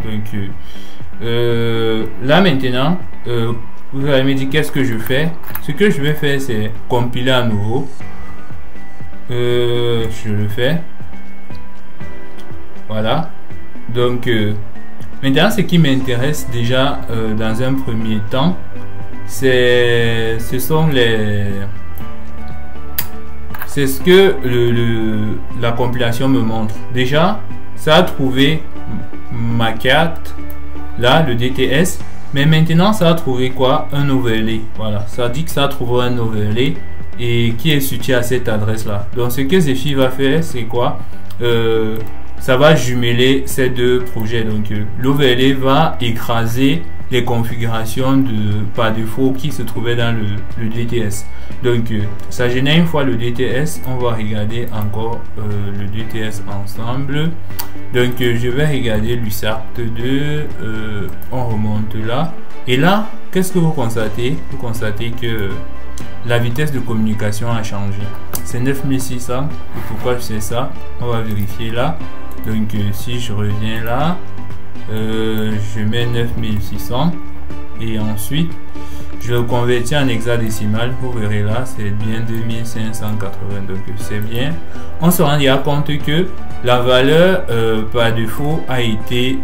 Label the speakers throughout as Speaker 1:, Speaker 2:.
Speaker 1: Donc là maintenant, vous allez me dire qu'est-ce que je fais. Ce que je vais faire, c'est compiler à nouveau. Je le fais. Voilà. Donc maintenant, ce qui m'intéresse déjà dans un premier temps, c'est ce que la compilation me montre. Déjà, ça a trouvé ma carte, là, le DTS, mais maintenant, ça a trouvé quoi? Un overlay. Voilà, ça dit que ça a trouvé un overlay et qui est situé à cette adresse-là. Donc, ce que Zephy va faire, c'est quoi? Ça va jumeler ces deux projets. Donc, l'overlay va écraser les configurations par défaut qui se trouvaient dans le DTS. Donc ça génère une fois le DTS. On va regarder encore le DTS ensemble. Donc je vais regarder l'USART2. On remonte là et là, qu'est-ce que vous constatez? Vous constatez que la vitesse de communication a changé. C'est 9600. Et pourquoi je sais ça? On va vérifier là. Donc si je reviens là, je mets 9600 et ensuite je le convertis en hexadécimal. Vous verrez là, c'est bien 2580. Donc c'est bien. On se rend compte que la valeur par défaut a été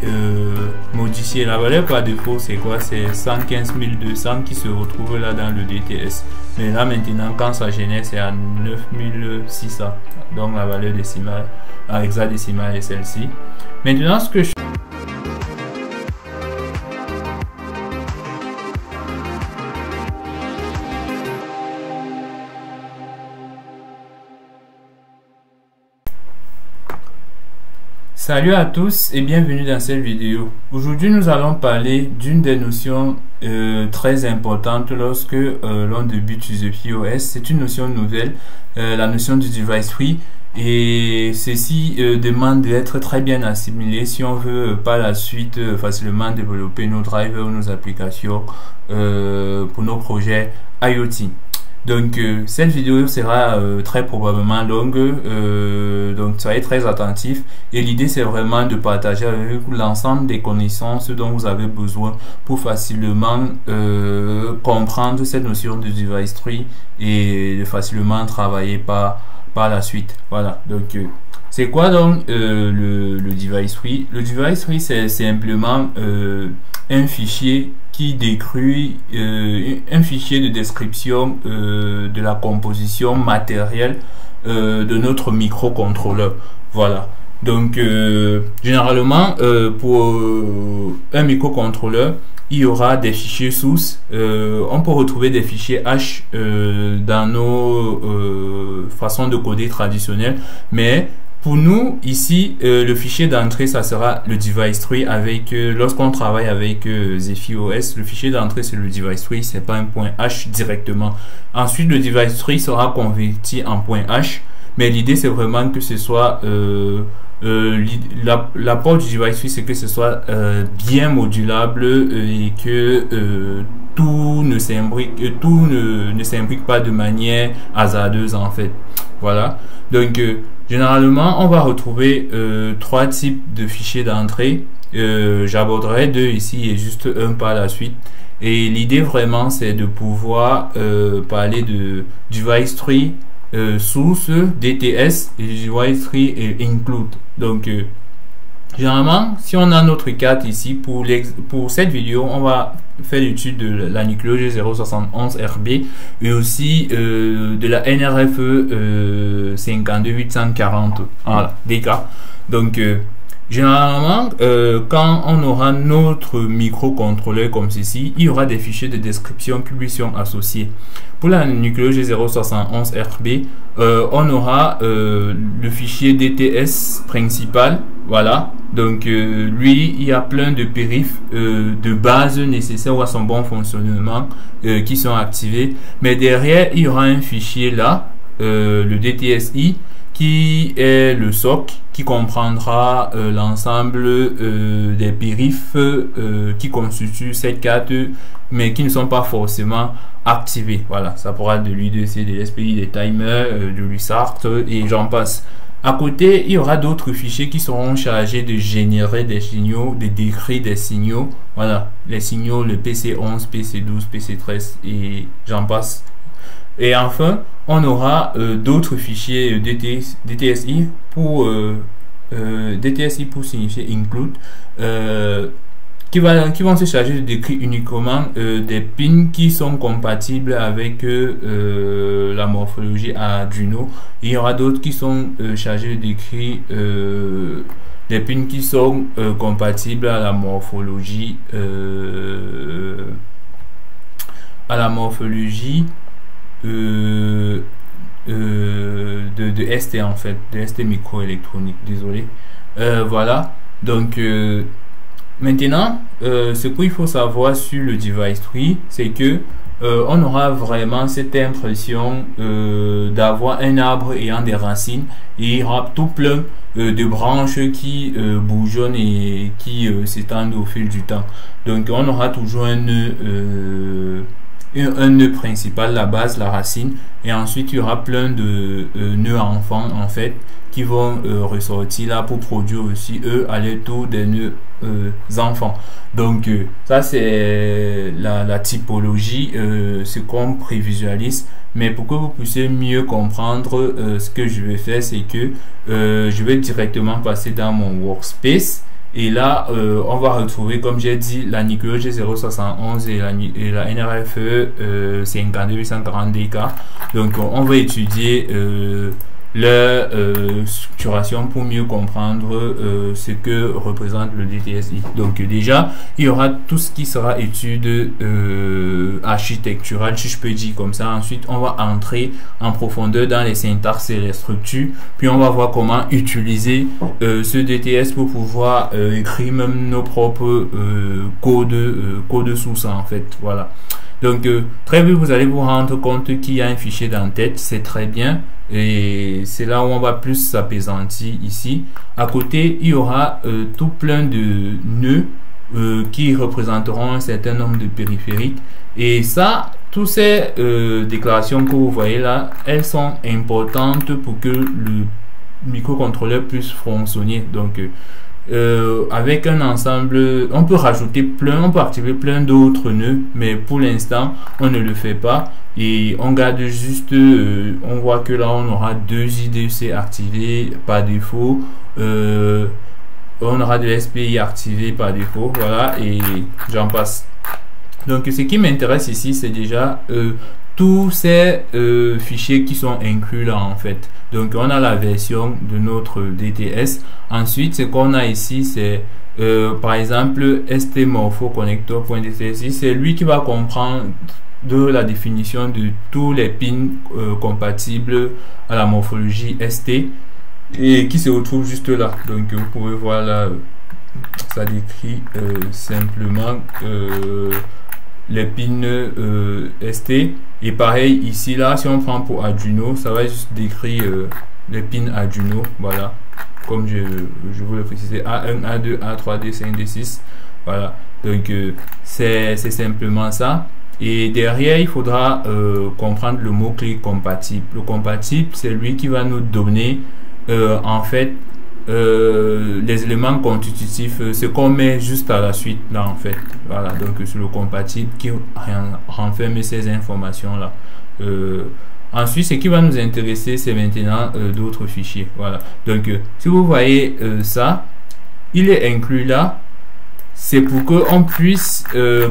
Speaker 1: modifiée. La valeur par défaut, c'est quoi? C'est 115 200 qui se retrouve là dans le DTS. Mais là maintenant, quand ça génère, c'est à 9600. Donc la valeur décimale, à hexadécimale est celle-ci. Maintenant, ce que je Salut à tous et bienvenue dans cette vidéo. Aujourd'hui, nous allons parler d'une des notions très importantes lorsque l'on débute sur Zephy OS. C'est une notion nouvelle, la notion du device free. Et ceci demande d'être très bien assimilé si on veut par la suite facilement développer nos drivers ou nos applications pour nos projets IoT. Donc cette vidéo sera très probablement longue, donc soyez très attentifs et l'idée c'est vraiment de partager avec vous l'ensemble des connaissances dont vous avez besoin pour facilement comprendre cette notion de device tree et de facilement travailler par la suite. Voilà, donc c'est quoi donc le device tree? Le device tree, c'est simplement un fichier qui décrit un fichier de description de la composition matérielle de notre microcontrôleur. Voilà. Donc généralement pour un microcontrôleur, il y aura des fichiers sources. On peut retrouver des fichiers H dans nos façons de coder traditionnelles, mais pour nous, ici, le fichier d'entrée, ça sera le device tree avec, lorsqu'on travaille avec Zephy OS, le fichier d'entrée, c'est le device tree, c'est pas un point H directement. Ensuite, le device tree sera converti en point H, mais l'idée, c'est vraiment que ce soit, l'apport du device tree, c'est que ce soit bien modulable et que tout ne s'imbrique pas de manière hasardeuse, en fait. Voilà. Donc, généralement, on va retrouver trois types de fichiers d'entrée. J'aborderai deux ici et juste un par la suite. Et l'idée vraiment, c'est de pouvoir parler de device tree source, DTS et device tree et include. Donc, généralement, si on a notre carte ici, pour cette vidéo, on va faire l'étude de la Nucleo G071RB et aussi de la NRFE 52840. Voilà, des cas. Donc, généralement, quand on aura notre microcontrôleur comme ceci, il y aura des fichiers de description qui lui sont associés. Pour la Nucleo G071RB, on aura le fichier DTS principal. Voilà. Donc, lui, il y a plein de périphes de base nécessaires à son bon fonctionnement qui sont activés. Mais derrière, il y aura un fichier là, le DTSI, qui est le socle qui comprendra l'ensemble des périphs qui constituent cette carte, mais qui ne sont pas forcément activés. Voilà, ça pourra être de l'U2C, des SPI, des timers, de l'USART et j'en passe. À côté, il y aura d'autres fichiers qui seront chargés de générer des signaux, de décrire des signaux. Voilà, les signaux, le PC11, PC12, PC13 et j'en passe. Et enfin, on aura d'autres fichiers DTSI pour DTSI pour signifier include, qui vont se charger de décrire uniquement des pins qui sont compatibles avec la morphologie Arduino. Il y aura d'autres qui sont chargés de décrire des pins qui sont compatibles à la morphologie de ST en fait, de ST microélectronique, désolé. Voilà, donc maintenant ce qu'il faut savoir sur le device tree, c'est que on aura vraiment cette impression d'avoir un arbre ayant des racines, et il y aura tout plein de branches qui bourgeonnent et qui s'étendent au fil du temps. Donc on aura toujours un nœud principal, la base, la racine, et ensuite il y aura plein de nœuds enfants en fait qui vont ressortir là pour produire aussi eux à leur tour des nœuds enfants. Donc ça c'est la typologie, ce qu'on prévisualise. Mais pour que vous puissiez mieux comprendre ce que je vais faire, c'est que je vais directement passer dans mon workspace. Et là, on va retrouver, comme j'ai dit, la Nicolo G071 et la NRFE 52840DK. Donc, on va étudier leur structuration pour mieux comprendre ce que représente le DTSI. Donc, déjà, il y aura tout ce qui sera étude architecturale, si je peux dire comme ça. Ensuite, on va entrer en profondeur dans les syntaxes et les structures. Puis, on va voir comment utiliser ce DTS pour pouvoir écrire même nos propres codes source en fait. Voilà. Donc, très vite, vous allez vous rendre compte qu'il y a un fichier d'en-tête. C'est très bien. Et c'est là où on va plus s'apaisantir ici. À côté, il y aura tout plein de nœuds qui représenteront un certain nombre de périphériques. Et ça, toutes ces déclarations que vous voyez là, elles sont importantes pour que le microcontrôleur puisse fonctionner. Donc, avec un ensemble, on peut rajouter plein, on peut activer plein d'autres nœuds, mais pour l'instant on ne le fait pas et on garde juste on voit que là on aura deux IDC activés par défaut, on aura de l'SPI activé par défaut, voilà, et j'en passe. Donc ce qui m'intéresse ici, c'est déjà tous ces fichiers qui sont inclus là en fait. Donc on a la version de notre DTS. Ensuite, ce qu'on a ici, c'est par exemple stmorphoconnector.dtsI. C'est lui qui va comprendre de la définition de tous les pins compatibles à la morphologie ST et qui se retrouve juste là. Donc vous pouvez voir là, ça décrit simplement les pins ST. Et pareil ici là, si on prend pour Arduino, ça va juste décrire les pins Arduino, voilà, comme je vous le précisais, A1, A2, A3, D5, D6, voilà. Donc c'est simplement ça. Et derrière, il faudra comprendre le mot-clé compatible. Le compatible, c'est lui qui va nous donner en fait les éléments constitutifs, ce qu'on met juste à la suite là en fait. Voilà, donc c'est le compatible qui renferme ces informations là. Ensuite, ce qui va nous intéresser, c'est maintenant d'autres fichiers. Voilà, donc si vous voyez ça, il est inclus là. C'est pour que on puisse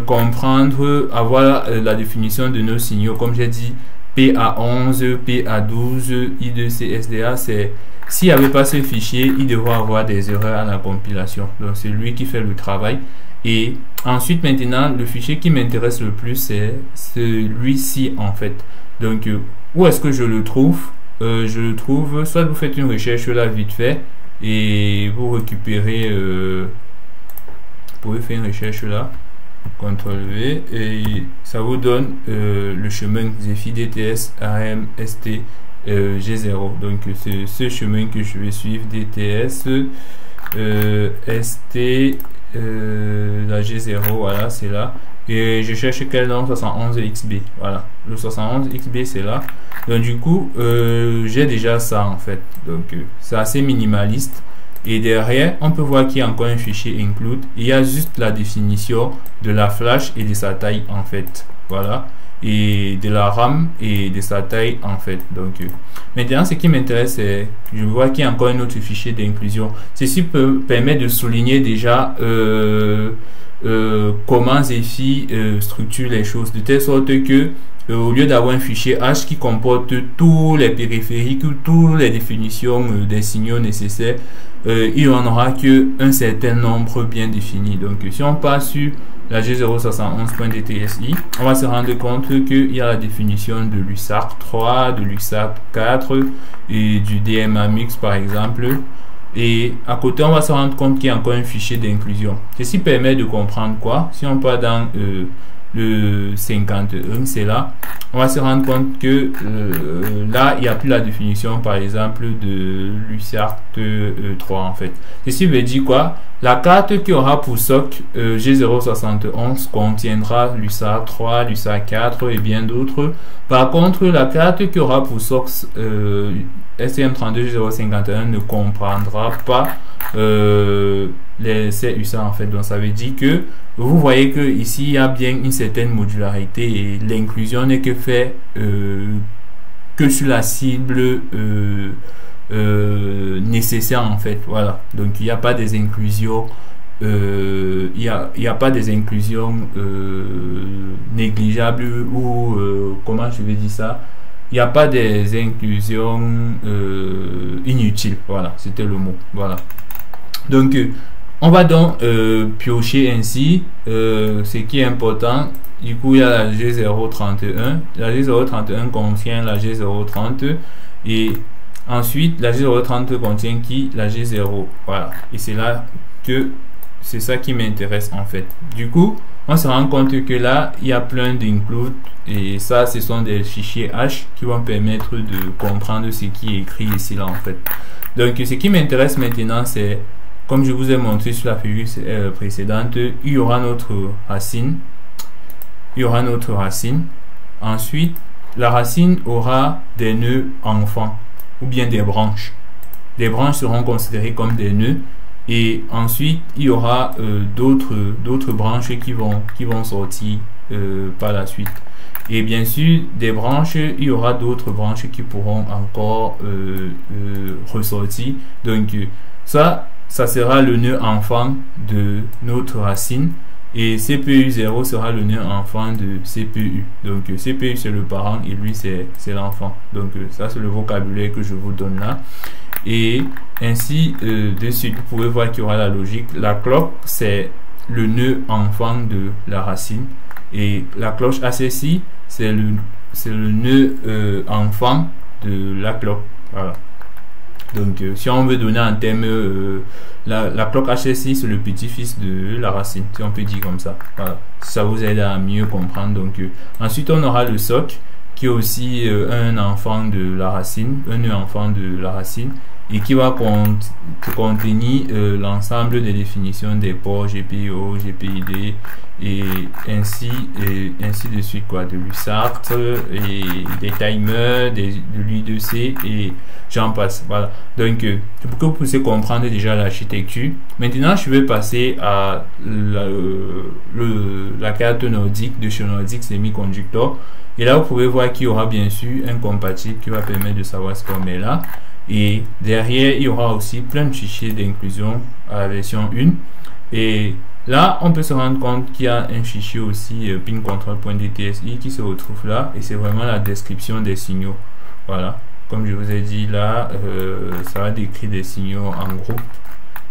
Speaker 1: comprendre, avoir la définition de nos signaux. Comme j'ai dit, PA11, PA12, I2C, SDA, c'est s'il n'y avait pas ce fichier, il devrait avoir des erreurs à la compilation. Donc c'est lui qui fait le travail. Et ensuite maintenant, le fichier qui m'intéresse le plus, c'est celui-ci en fait. Donc où est-ce que je le trouve? Je le trouve, soit vous faites une recherche là vite fait et vous récupérez, vous pouvez faire une recherche là, CTRL V, et ça vous donne le chemin Zephy DTS AM ST G0. Donc c'est ce chemin que je vais suivre, DTS ST la G0, voilà, c'est là. Et je cherche quel nom, 71XB, voilà, le 71XB c'est là. Donc du coup, j'ai déjà ça en fait, donc c'est assez minimaliste. Et derrière, on peut voir qu'il y a encore un fichier include. Il y a juste la définition de la flash et de sa taille en fait, voilà, et de la RAM et de sa taille en fait. Donc maintenant, ce qui m'intéresse, c'est je vois qu'il y a encore un autre fichier d'inclusion. Ceci peut permettre de souligner déjà comment Zephy structure les choses de telle sorte que au lieu d'avoir un fichier H qui comporte tous les périphériques, toutes les définitions des signaux nécessaires, il n'y en aura qu'un certain nombre bien défini. Donc si on passe sur la G071.dtsi, on va se rendre compte qu'il y a la définition de l'USART 3, de l'USART 4 et du DMA-MUX par exemple. Et à côté, on va se rendre compte qu'il y a encore un fichier d'inclusion. Ceci permet de comprendre quoi? Si on part dans le 51, c'est là, on va se rendre compte que là, il n'y a plus la définition, par exemple, de l'USART 3 en fait. Ceci veut dire quoi? La carte qui aura pour socle G071 contiendra l'USART 3, l'USART 4 et bien d'autres. Par contre, la carte qui aura pour socle STM32G051 ne comprendra pas ces USART en fait. Donc ça veut dire que vous voyez que ici il y a bien une certaine modularité et l'inclusion n'est que fait que sur la cible nécessaire en fait, voilà. Donc il n'y a pas des inclusions il y a pas des inclusions négligeables ou comment je vais dire ça, il n'y a pas des inclusions inutiles, voilà, c'était le mot, voilà. Donc on va donc piocher ainsi ce qui est important. Du coup, il y a la G031. La G031 contient la G030 et ensuite la G030 contient qui? La G0. Voilà. Et c'est là que c'est ça qui m'intéresse en fait. Du coup, on se rend compte que là, il y a plein d'include et ça, ce sont des fichiers H qui vont permettre de comprendre ce qui est écrit ici là en fait. Donc, ce qui m'intéresse maintenant, c'est comme je vous ai montré sur la figure précédente, il y aura notre racine. Il y aura notre racine. Ensuite, la racine aura des nœuds enfants ou bien des branches. Les branches seront considérées comme des nœuds. Et ensuite, il y aura d'autres branches qui vont sortir par la suite. Et bien sûr, des branches, il y aura d'autres branches qui pourront encore ressortir. Donc, ça sera le nœud enfant de notre racine et CPU0 sera le nœud enfant de CPU. Donc CPU c'est le parent et lui c'est l'enfant. Donc ça c'est le vocabulaire que je vous donne là. Et ainsi de suite, vous pouvez voir qu'il y aura la logique. La clock c'est le nœud enfant de la racine et la cloche ACC c'est le nœud enfant de la clock. Voilà. Donc si on veut donner un terme, la clock HSI c'est le petit-fils de la racine, si on peut dire comme ça. Voilà. Ça vous aide à mieux comprendre. Donc ensuite on aura le socle qui est aussi un enfant de la racine, un nœud enfant de la racine et qui va contenir l'ensemble des définitions des ports GPIO, GPID et ainsi de suite quoi, de l'USART et des timers, de l'I2C et j'en passe. Voilà. Donc pour que vous puissiez comprendre déjà l'architecture. Maintenant je vais passer à la carte nordique de chez Nordic Semiconductor et là vous pouvez voir qu'il y aura bien sûr un compatible qui va permettre de savoir ce qu'on met là. Et derrière, il y aura aussi plein de fichiers d'inclusion à la version 1. Et là, on peut se rendre compte qu'il y a un fichier aussi pincontrol.dtsi qui se retrouve là. Et c'est vraiment la description des signaux. Voilà. Comme je vous ai dit là, ça va décrire des signaux en groupe.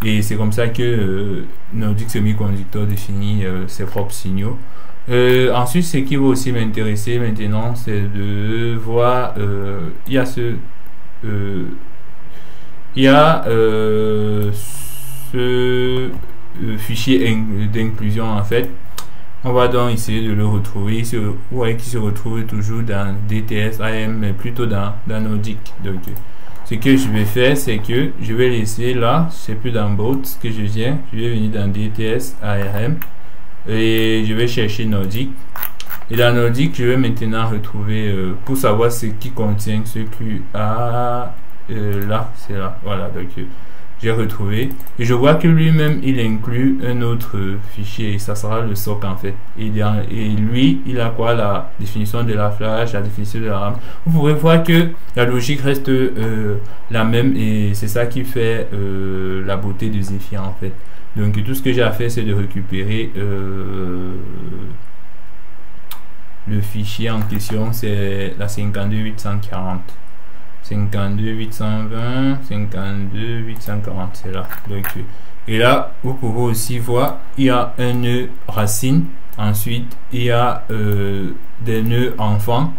Speaker 1: Et c'est comme ça que Nordic Semiconductor définit ses propres signaux. Ensuite, ce qui va aussi m'intéresser maintenant, c'est de voir, il y a ce fichier d'inclusion en fait. On va donc essayer de le retrouver. Vous voyez qu'il se retrouve toujours dans DTS AM mais plutôt dans Nordic. Donc ce que je vais faire, c'est que je vais laisser là, c'est plus dans Boat que je viens, je vais venir dans DTS ARM et je vais chercher Nordic. Et dans Nordic, je vais maintenant retrouver pour savoir ce qui contient ce QA là, c'est là, voilà. Donc j'ai retrouvé et je vois que lui-même il inclut un autre fichier et ça sera le soc en fait, et lui il a quoi, la définition de la flash, la définition de la RAM. Vous pourrez voir que la logique reste la même et c'est ça qui fait la beauté de Zephyr en fait. Donc tout ce que j'ai à faire, c'est de récupérer le fichier en question, c'est la 52840. 52820, 52840, c'est là. Donc, et là, vous pouvez aussi voir, il y a un nœud racine, ensuite il y a des nœuds enfants,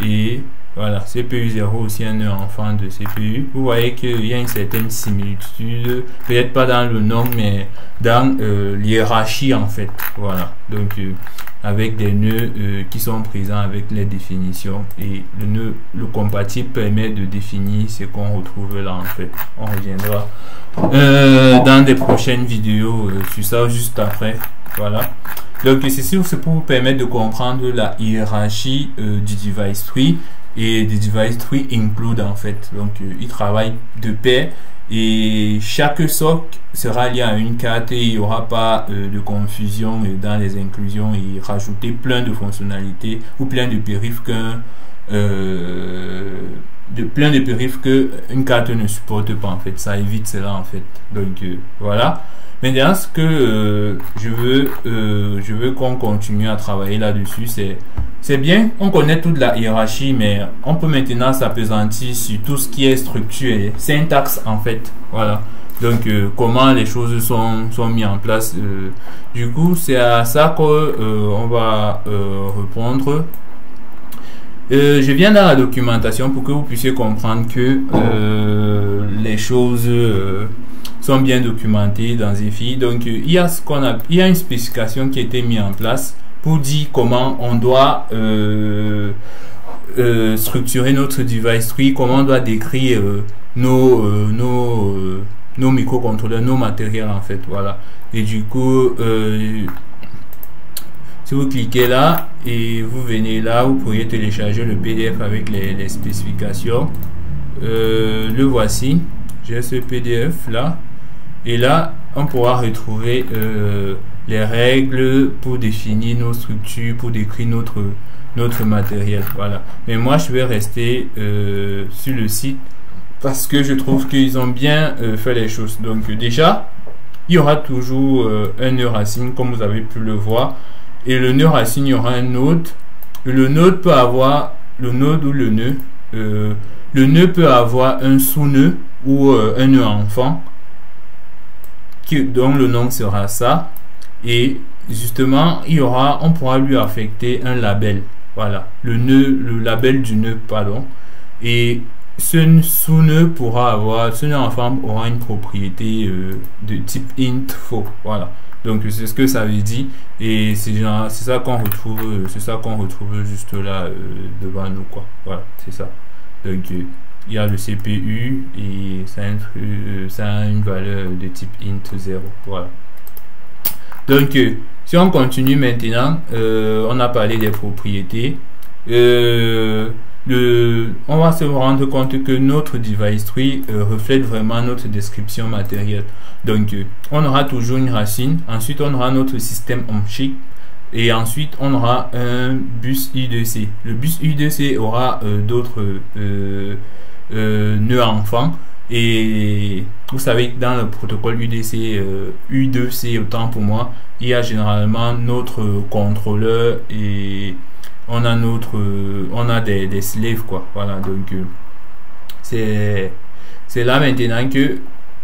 Speaker 1: et voilà, CPU0 aussi un nœud enfant de CPU. Vous voyez qu'il y a une certaine similitude, peut-être pas dans le nom, mais dans l'hiérarchie en fait. Voilà, donc avec des nœuds qui sont présents avec les définitions, et le compatible permet de définir ce qu'on retrouve là en fait. On reviendra dans des prochaines vidéos sur ça juste après. Voilà, donc ceci c'est pour vous permettre de comprendre la hiérarchie du device tree et des device tree include en fait. Donc ils travaillent de pair et chaque soc sera lié à une carte et il n'y aura pas de confusion dans les inclusions et rajouter plein de fonctionnalités ou plein de périphes que une carte ne supporte pas en fait. Ça évite cela en fait. Donc voilà. Maintenant, ce que je veux qu'on continue à travailler là-dessus, c'est bien, on connaît toute la hiérarchie, mais on peut maintenant s'appesantir sur tout ce qui est structure et syntaxe en fait. Voilà. Donc, comment les choses sont mises en place. Du coup, c'est à ça qu'on va répondre. Je viens dans la documentation pour que vous puissiez comprendre que les choses sont bien documentées dans Zephyr. Donc il y a une spécification qui a été mise en place pour dire comment on doit structurer notre device tree, comment on doit décrire nos microcontrôleurs, nos matériels en fait. Voilà. Et du coup si vous cliquez là et vous venez là, vous pourriez télécharger le PDF avec les spécifications. Le voici. J'ai ce PDF là. Et là, on pourra retrouver les règles pour définir nos structures, pour décrire notre matériel. Voilà. Mais moi, je vais rester sur le site parce que je trouve qu'ils ont bien fait les choses. Donc déjà, il y aura toujours un nœud racine comme vous avez pu le voir. Et le nœud racine, il y aura un node. Le node peut avoir le node ou le nœud. Le nœud peut avoir un sous-nœud ou un nœud enfant dont le nom sera ça. Et justement, on pourra lui affecter un label. Voilà, le label du nœud, pardon. Et ce sous-nœud ce nœud enfant aura une propriété de type info. Voilà. Donc c'est ce que ça veut dire et c'est ça qu'on retrouve, juste là devant nous quoi. Voilà, c'est ça. Donc il y a le CPU et ça a une valeur de type int 0. Voilà. Donc si on continue maintenant, on a parlé des propriétés. On va se rendre compte que notre device tree reflète vraiment notre description matérielle. Donc on aura toujours une racine, ensuite on aura notre système on-chip et ensuite on aura un bus I2C. Le bus I2C aura d'autres nœuds enfants et vous savez que dans le protocole UDC, U2C autant pour moi, il y a généralement notre contrôleur et on a des slaves quoi. Voilà, donc c'est là maintenant que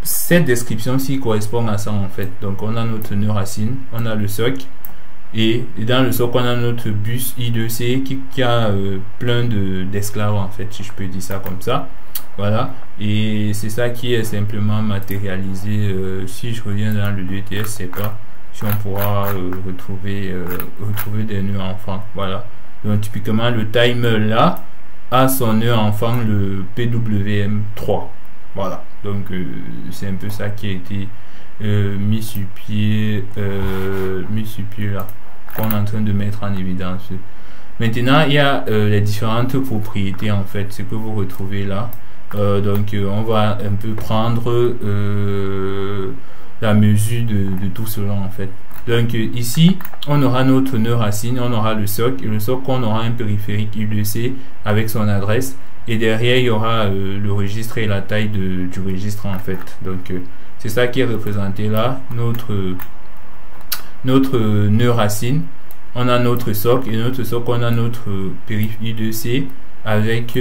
Speaker 1: cette description-ci correspond à ça en fait. Donc on a notre nœud racine, on a le soc et dans le soc on a notre bus I2C qui a plein d'esclaves en fait, si je peux dire ça comme ça. Voilà, et c'est ça qui est simplement matérialisé. Si je reviens dans le DTS, c'est pas si on pourra retrouver des nœuds enfants. Voilà. Donc typiquement le timer là, a son nœud enfant le PWM3. Voilà, donc c'est un peu ça qui a été mis sur pied là, qu'on est en train de mettre en évidence. Maintenant, il y a les différentes propriétés en fait, ce que vous retrouvez là. Donc on va un peu prendre la mesure de tout cela en fait. Donc ici, on aura notre nœud racine, on aura le socle, et le socle, on aura un périphérique I2C avec son adresse, et derrière il y aura le registre et la taille du registre en fait. Donc c'est ça qui est représenté là, notre nœud racine. On a notre socle, et notre socle, on a notre périphérique I2C avec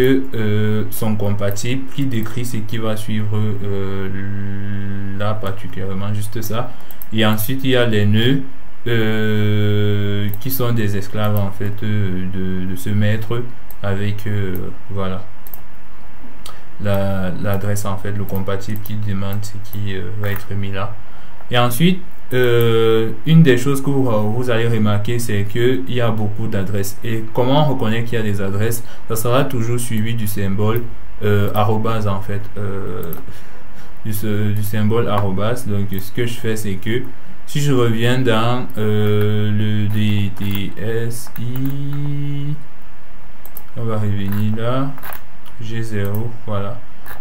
Speaker 1: son compatible qui décrit ce qui va suivre là particulièrement, juste ça. Et ensuite il y a les nœuds qui sont des esclaves en fait de ce maître avec voilà l'adresse en fait, le compatible qui demande ce qui va être mis là. Et ensuite une des choses que vous allez remarquer, c'est qu'il y a beaucoup d'adresses. Et comment on reconnaît qu'il y a des adresses? Ça sera toujours suivi du symbole arrobase en fait, du symbole arrobase. Donc ce que je fais, c'est que si je reviens dans le DTSI, on va revenir là, G0, voilà.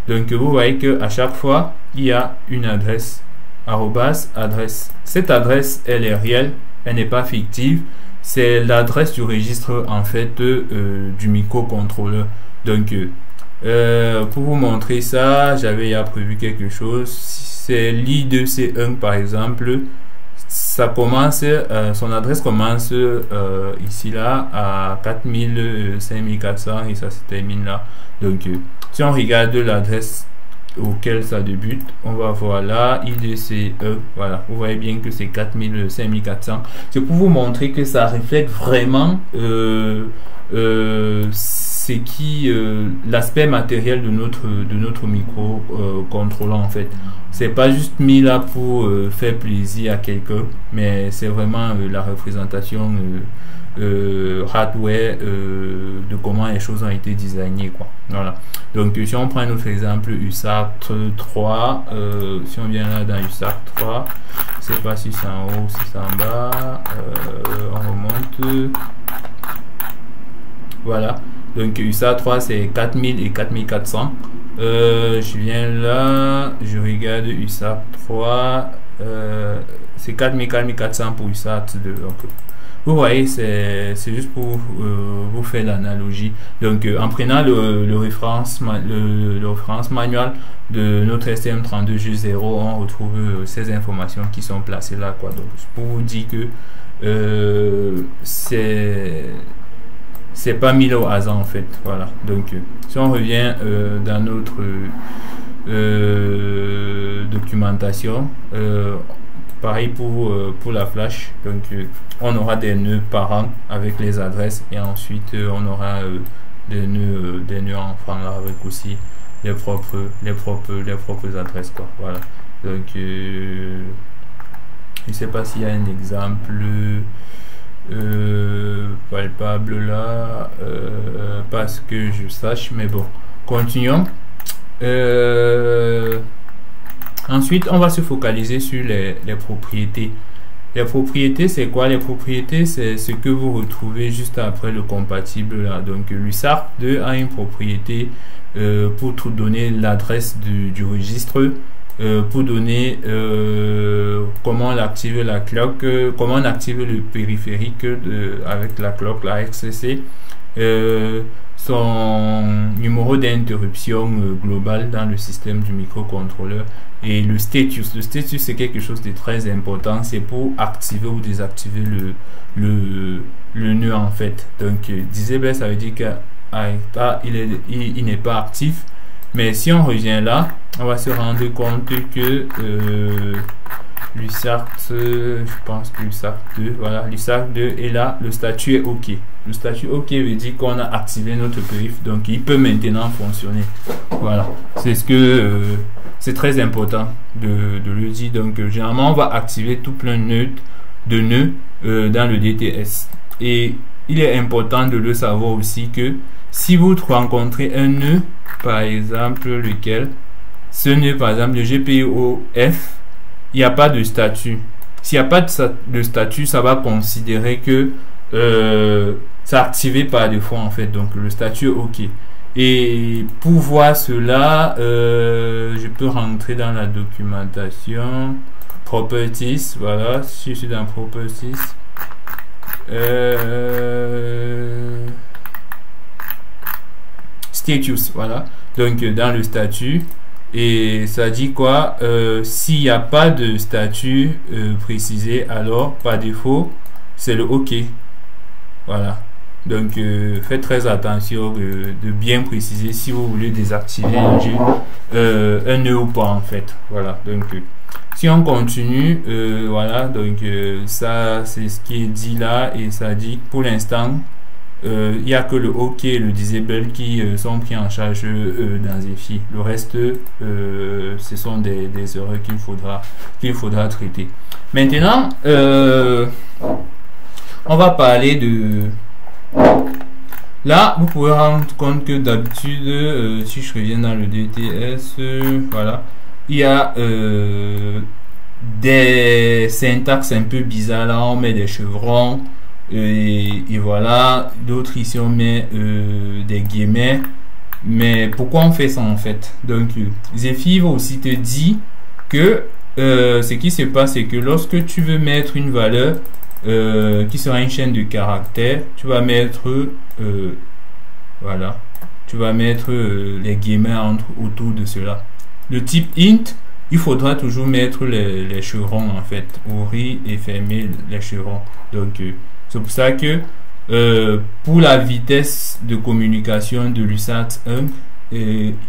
Speaker 1: Donc vous voyez que à chaque fois il y a une adresse, arrobase adresse. Cette adresse, elle est réelle, elle n'est pas fictive, c'est l'adresse du registre en fait du microcontrôleur. Donc pour vous montrer ça, j'avais prévu quelque chose. C'est l'I2C1 par exemple, ça commence, son adresse commence ici là à 4000, 5400 et ça se termine là. Donc si on regarde l'adresse auquel ça débute, on va voir là I2C1, voilà, vous voyez bien que c'est 4000, 5400. C'est pour vous montrer que ça reflète vraiment c'est qui l'aspect matériel de notre microcontrôleur en fait. C'est pas juste mis là pour faire plaisir à quelqu'un, mais c'est vraiment la représentation hardware de comment les choses ont été designées quoi. Voilà. Donc si on prend notre exemple USART 3, si on vient là dans USART 3, je sais pas si c'est en haut, si c'est en bas, on remonte. Voilà. Donc USART 3 c'est 4000 et 4400. Je viens là, je regarde USART 3, c'est 4000, 4400 pour USART 2. Donc vous voyez, c'est juste pour vous faire l'analogie. Donc en prenant le référence manuel de notre STM32G0, on retrouve ces informations qui sont placées là quoi. Donc pour vous dire que c'est pas mis au hasard en fait. Voilà. Donc si on revient dans notre documentation, pareil pour la flash. Donc on aura des nœuds parents avec les adresses, et ensuite on aura des nœuds enfants là avec aussi les propres adresses quoi. Voilà. Donc je sais pas s'il y a un exemple palpable là, parce que je sache, mais bon, continuons. Ensuite on va se focaliser sur les propriétés. Les propriétés, c'est quoi? Les propriétés, c'est ce que vous retrouvez juste après le compatible là. Donc l'USART 2 a une propriété pour tout donner l'adresse du registre, pour donner comment on active la clock, comment on active le périphérique avec la clock, la XCC, son numéro d'interruption global dans le système du microcontrôleur, et le status. Le status, c'est quelque chose de très important, c'est pour activer ou désactiver le nœud en fait. Donc disable, ça veut dire qu'il n'est pas actif. Mais si on revient là, on va se rendre compte que l'USART, je pense que l'USART 2, voilà, l'USART 2 est là, le statut est OK. Le statut OK veut dire qu'on a activé notre périph, donc il peut maintenant fonctionner. Voilà, c'est ce que c'est très important de le dire. Donc généralement on va activer tout plein de nœuds dans le DTS, et il est important de le savoir aussi que si vous rencontrez un nœud, par exemple, lequel, ce nœud, par exemple, le GPOF, il n'y a pas de statut. S'il n'y a pas de statut, ça va considérer que c'est activé par défaut, en fait. Donc, le statut est OK. Et pour voir cela, je peux rentrer dans la documentation. Properties, voilà. Si je suis dans Properties. Status, voilà. Donc dans le statut, et ça dit quoi, s'il n'y a pas de statut précisé, alors par défaut c'est le OK, voilà. Donc faites très attention de bien préciser si vous voulez désactiver un nœud ou pas, en fait, voilà. Donc si on continue, voilà, donc ça c'est ce qui est dit là, et ça dit que pour l'instant il n'y a que le OK et le disable qui sont pris en charge dans Zephyr. Le reste, ce sont des erreurs qu'il faudra traiter. Maintenant, on va parler de... Là, vous pouvez rendre compte que d'habitude, si je reviens dans le DTS, voilà, il y a des syntaxes un peu bizarres. Là, on met des chevrons. Et voilà, d'autres ici on met des guillemets. Mais pourquoi on fait ça, en fait? Donc Zephyr aussi te dit que ce qui se passe, c'est que lorsque tu veux mettre une valeur qui sera une chaîne de caractères, tu vas mettre voilà, tu vas mettre les guillemets autour de cela. Le type int, il faudra toujours mettre les chevrons, en fait, ouvrir et fermer les chevrons. Donc c'est pour ça que pour la vitesse de communication de l'USAT 1,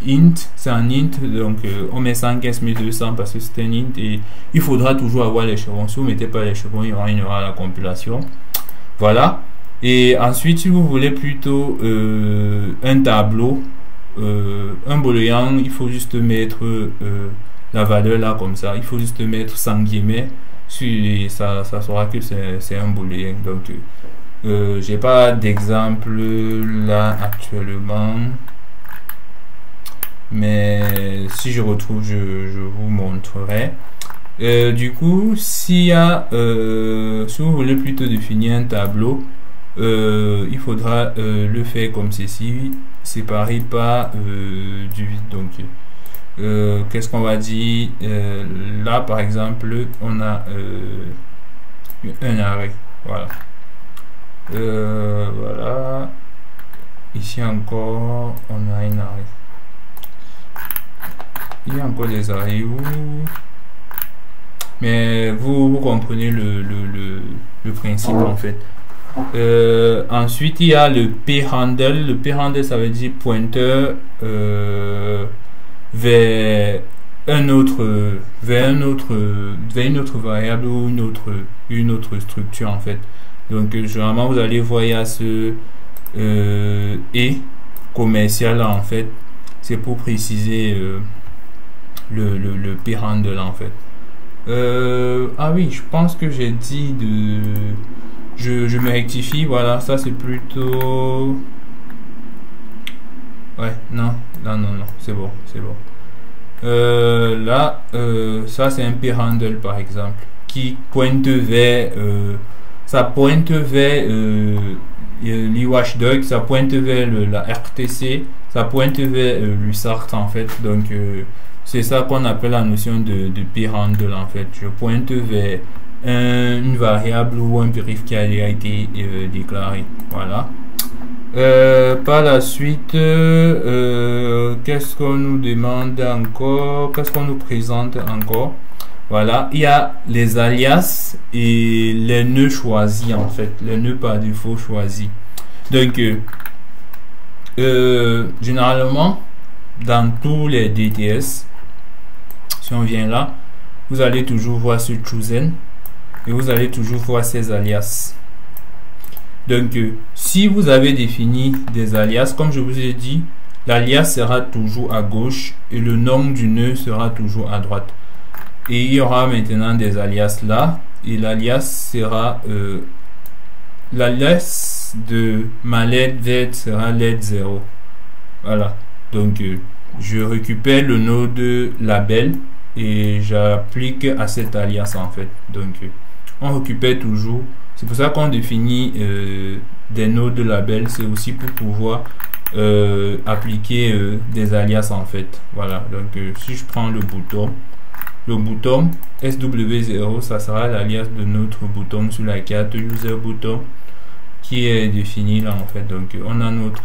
Speaker 1: int, c'est un int, donc on met 115.200 parce que c'est un int, et il faudra toujours avoir les chevrons. Si vous ne mettez pas les chevrons, il y aura la compilation. Voilà. Et ensuite, si vous voulez plutôt un tableau, un booléen, il faut juste mettre la valeur là comme ça. Il faut juste mettre sans guillemets. Ça saura que c'est un booléen. Donc j'ai pas d'exemple là actuellement, mais si je retrouve, je vous montrerai. Du coup, s'il y a si vous voulez plutôt définir un tableau, il faudra le faire comme ceci, séparé par du vide. Donc qu'est-ce qu'on va dire là, par exemple, on a un arrêt, voilà. Voilà, ici encore on a un arrêt. Il y a encore des arrêts où, mais vous comprenez le principe, en fait. Ensuite il y a le p-handle. Le p-handle, ça veut dire pointeur vers une autre variable ou une autre structure, en fait. Donc généralement vous allez voir ce et commercial là, en fait, c'est pour préciser le p-handle, en fait. Ah oui, je pense que j'ai dit je me rectifie, voilà, ça c'est plutôt, ouais, non, c'est bon. Là, ça c'est un p-handle, par exemple, qui pointe vers ça pointe vers l'I-Watchdog, ça pointe vers la RTC, ça pointe vers l'USART, en fait. Donc c'est ça qu'on appelle la notion de p-handle, en fait. Je pointe vers une variable ou un périph qui a déjà été déclaré, voilà. Par la suite, qu'est-ce qu'on nous demande encore, qu'est-ce qu'on nous présente encore? Voilà, il y a les alias et les nœuds choisis, en fait, les nœuds par défaut choisis. Donc généralement dans tous les DTS, si on vient là, vous allez toujours voir ce chosen et vous allez toujours voir ces alias. Donc si vous avez défini des alias, comme je vous ai dit, l'alias sera toujours à gauche et le nom du nœud sera toujours à droite. Et il y aura maintenant des alias là, et l'alias sera l'alias de ma LED Z sera LED 0. Voilà. Donc, je récupère le node label et j'applique à cet alias en fait. Donc, on récupère toujours. C'est pour ça qu'on définit des nodes de label. C'est aussi pour pouvoir appliquer des alias en fait. Voilà. Donc, si je prends le bouton SW0, ça sera l'alias de notre bouton sur la carte user bouton qui est défini là en fait. Donc, on a notre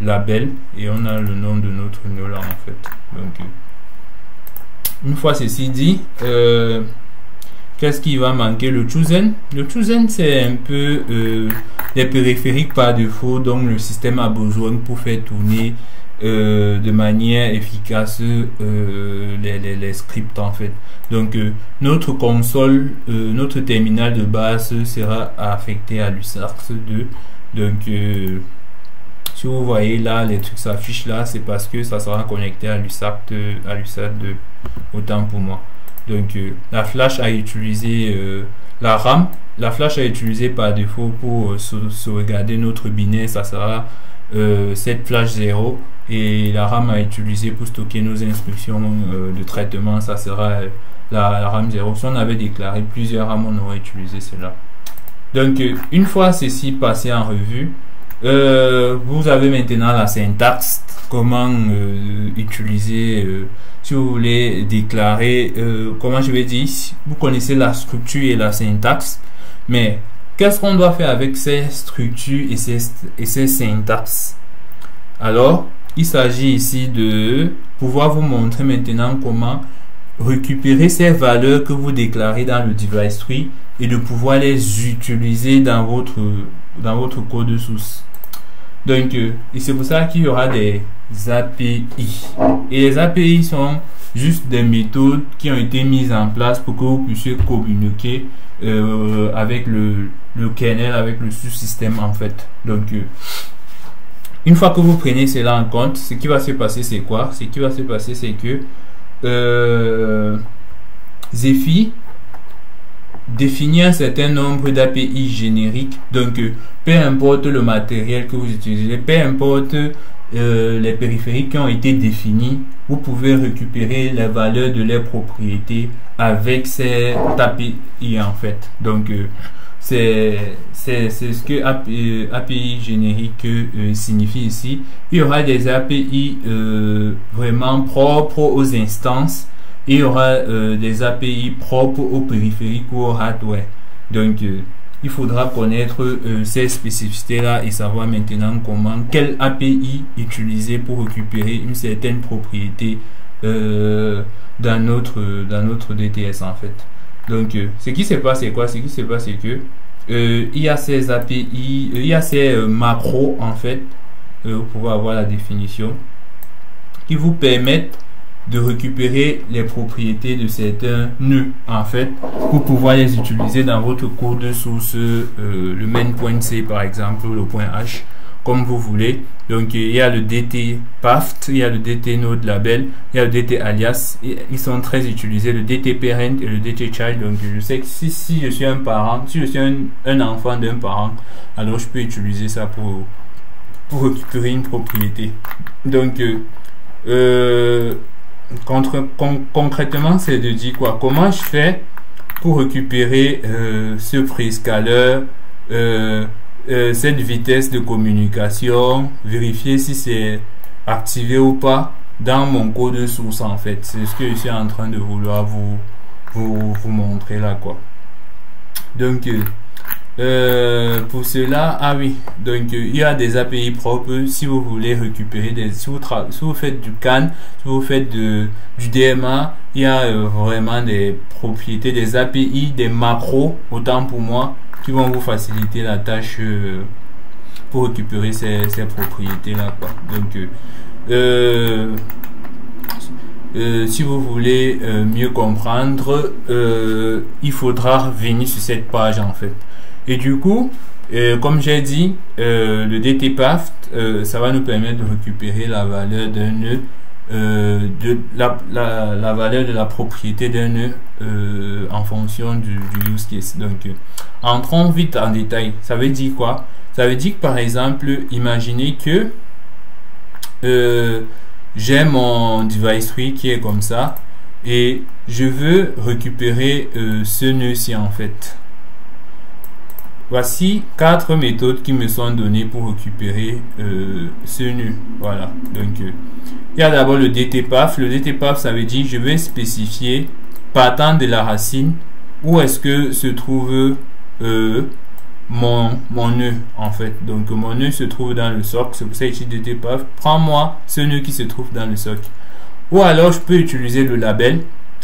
Speaker 1: label et on a le nom de notre nœud là en fait. Donc, une fois ceci dit, qu'est-ce qui va manquer? Le chosen. Le chosen, c'est un peu les périphériques par défaut dont le système a besoin pour faire tourner de manière efficace les scripts en fait. Donc, notre console, notre terminal de base sera affecté à l'USART2. Donc, si vous voyez là, les trucs s'affichent là, c'est parce que ça sera connecté à l'USART2. Autant pour moi. Donc, la flash a utilisé la RAM. La flash a utilisé par défaut pour sauvegarder notre binaire. Ça sera cette flash 0. Et la RAM a utilisé pour stocker nos instructions de traitement. Ça sera la RAM 0. Si on avait déclaré plusieurs RAM, on aurait utilisé cela. Donc, une fois ceci passé en revue, vous avez maintenant la syntaxe. Comment utiliser, si vous voulez déclarer, comment je vais dire, vous connaissez la structure et la syntaxe, mais qu'est-ce qu'on doit faire avec ces structures et ces syntaxes? Alors, il s'agit ici de pouvoir vous montrer maintenant comment récupérer ces valeurs que vous déclarez dans le device tree et de pouvoir les utiliser dans votre code source. Donc, et c'est pour ça qu'il y aura des API. Et les API sont juste des méthodes qui ont été mises en place pour que vous puissiez communiquer avec le kernel, avec le sous-système en fait. Donc, une fois que vous prenez cela en compte, ce qui va se passer, c'est quoi? Ce qui va se passer, c'est que Zephyr définit un certain nombre d'API génériques. Donc, peu importe le matériel que vous utilisez, peu importe les périphériques qui ont été définis, vous pouvez récupérer les valeurs de leurs propriétés avec ces API en fait. Donc, c'est ce que API générique signifie ici. Il y aura des API vraiment propres aux instances. Il y aura des API propres aux périphériques ou au hardware. Donc, il faudra connaître ces spécificités-là et savoir maintenant quelle API utiliser pour récupérer une certaine propriété dans notre DTS en fait. Donc, ce qui se passe, c'est quoi? Ce qui se passe, c'est que il y a ces API, il y a ces macros en fait. Vous pouvez avoir la définition qui vous permettent de récupérer les propriétés de certains nœuds en fait pour pouvoir les utiliser dans votre code source, le main.c par exemple, ou le .h comme vous voulez. Donc, il y a le dt path, il y a le dt node label, il y a le dt alias. Ils sont très utilisés, le dt parent et le dt child. Donc, je sais que si je suis un parent, si je suis un enfant d'un parent, alors je peux utiliser ça pour récupérer une propriété. Donc, concrètement, c'est de dire quoi? Comment je fais pour récupérer ce prescaler, cette vitesse de communication, vérifier si c'est activé ou pas dans mon code source en fait. C'est ce que je suis en train de vouloir vous montrer là quoi. Donc pour cela, ah oui, donc il y a des API propres si vous voulez récupérer si vous faites du CAN, si vous faites du DMA, il y a vraiment des propriétés, des API, des macros, autant pour moi, qui vont vous faciliter la tâche pour récupérer ces propriétés là quoi. Donc si vous voulez mieux comprendre, il faudra venir sur cette page en fait. Et du coup, comme j'ai dit, le DTPath, ça va nous permettre de récupérer la valeur d'un nœud, la valeur de la propriété d'un nœud en fonction du use case. Donc, entrons vite en détail. Ça veut dire quoi? Ça veut dire que par exemple, imaginez que j'ai mon device tree qui est comme ça et je veux récupérer ce nœud-ci en fait. Voici 4 méthodes qui me sont données pour récupérer ce nœud. Voilà. Donc, il y a d'abord le DTPath. Le DTPath, ça veut dire je vais spécifier partant de la racine où est-ce que se trouve mon nœud en fait. Donc, mon nœud se trouve dans le socle. C'est pour ça ici DTPath. Prends-moi ce nœud qui se trouve dans le socle. Ou alors, je peux utiliser le label.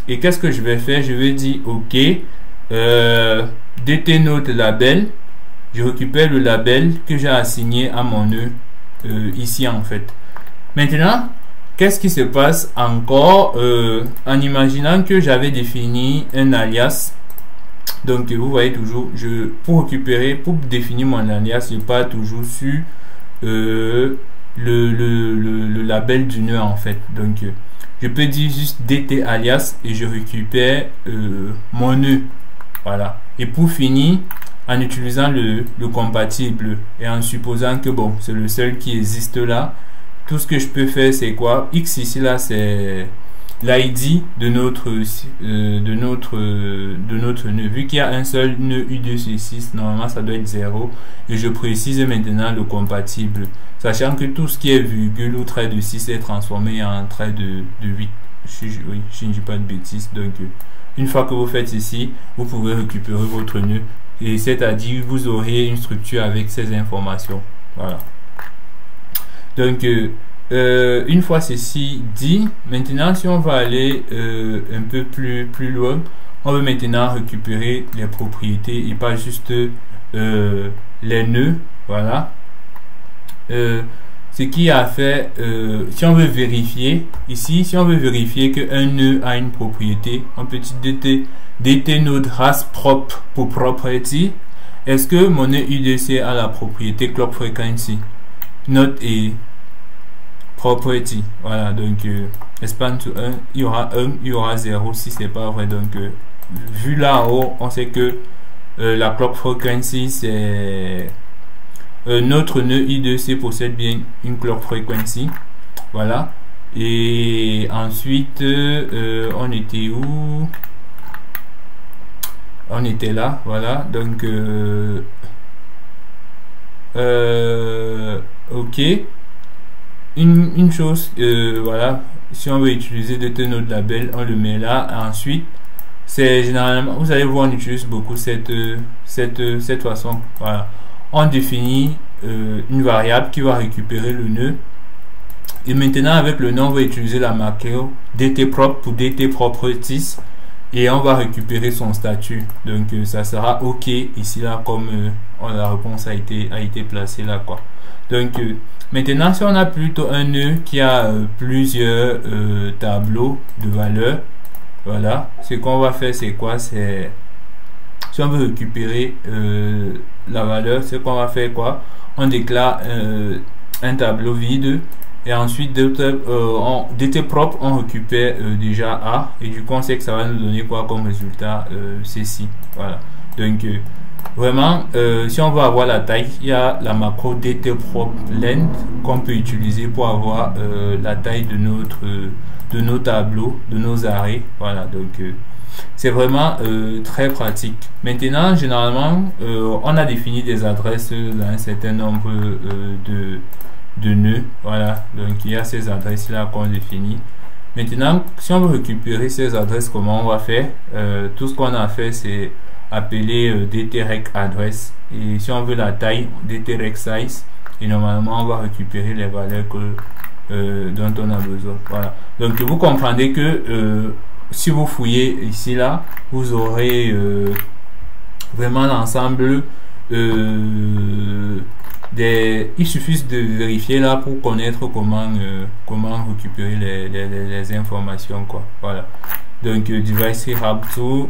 Speaker 1: Et qu'est-ce que je vais faire? Je vais dire OK. DTNode label, je récupère le label que j'ai assigné à mon nœud ici en fait. Maintenant, qu'est-ce qui se passe encore en imaginant que j'avais défini un alias. Donc vous voyez toujours, pour définir mon alias, je pars toujours sur le label du nœud en fait. Donc je peux dire juste DT alias et je récupère mon nœud. Voilà. Et pour finir, en utilisant le compatible et en supposant que bon, c'est le seul qui existe là, tout ce que je peux faire c'est quoi? X ici là c'est l'ID de notre nœud. Vu qu'il y a un seul nœud U266, normalement ça doit être 0. Et je précise maintenant le compatible, sachant que tout ce qui est virgule ou trait de 6 est transformé en trait de 8. Oui, je ne dis pas de bêtises. Donc une fois que vous faites ceci, vous pouvez récupérer votre nœud, et c'est-à-dire vous aurez une structure avec ces informations. Voilà. Donc une fois ceci dit, maintenant si on va aller un peu plus loin, on veut maintenant récupérer les propriétés et pas juste les nœuds. Voilà. Ce qui a fait, si on veut vérifier ici, si on veut vérifier qu'un nœud a une propriété, un petit DTNode has prop pour property, est-ce que mon nœud UDC a la propriété clock frequency? Note et property. Voilà, donc expand to 1, il y aura 1, il y aura 0 si c'est pas vrai. Donc vu là-haut, on sait que la clock frequency c'est notre nœud I2C possède bien une clock frequency. Voilà. Et ensuite, on était où? On était là. Voilà. Donc, ok. Une chose, voilà. Si on veut utiliser DTNode label, on le met là. Ensuite, c'est généralement, vous allez voir, on utilise beaucoup cette façon. Voilà. On définit une variable qui va récupérer le nœud, et maintenant avec le nom on va utiliser la macro DTProp pour DTProperties et on va récupérer son statut. Donc ça sera OK ici là, comme la réponse a été placée là quoi. Donc maintenant si on a plutôt un nœud qui a plusieurs tableaux de valeurs, voilà, ce qu'on va faire c'est quoi? C'est si on veut récupérer la valeur, c'est qu'on va faire quoi? On déclare un tableau vide et ensuite en DTProp on récupère déjà A, et du coup on sait que ça va nous donner quoi comme résultat? Ceci. Voilà. Donc vraiment si on veut avoir la taille, il y a la macro DTProp length qu'on peut utiliser pour avoir la taille de nos tableaux, de nos arrêts. Voilà. Donc c'est vraiment très pratique. Maintenant, généralement, on a défini des adresses dans un certain nombre de nœuds. Voilà, donc il y a ces adresses là qu'on définit. Maintenant, si on veut récupérer ces adresses, comment on va faire? Tout ce qu'on a fait, c'est appeler DTREC address, et si on veut la taille, DTREC size, et normalement on va récupérer les valeurs dont on a besoin. Voilà, donc vous comprendrez que si vous fouillez ici là, vous aurez vraiment l'ensemble il suffit de vérifier là pour connaître comment récupérer les informations quoi. Voilà. Donc Device Hub2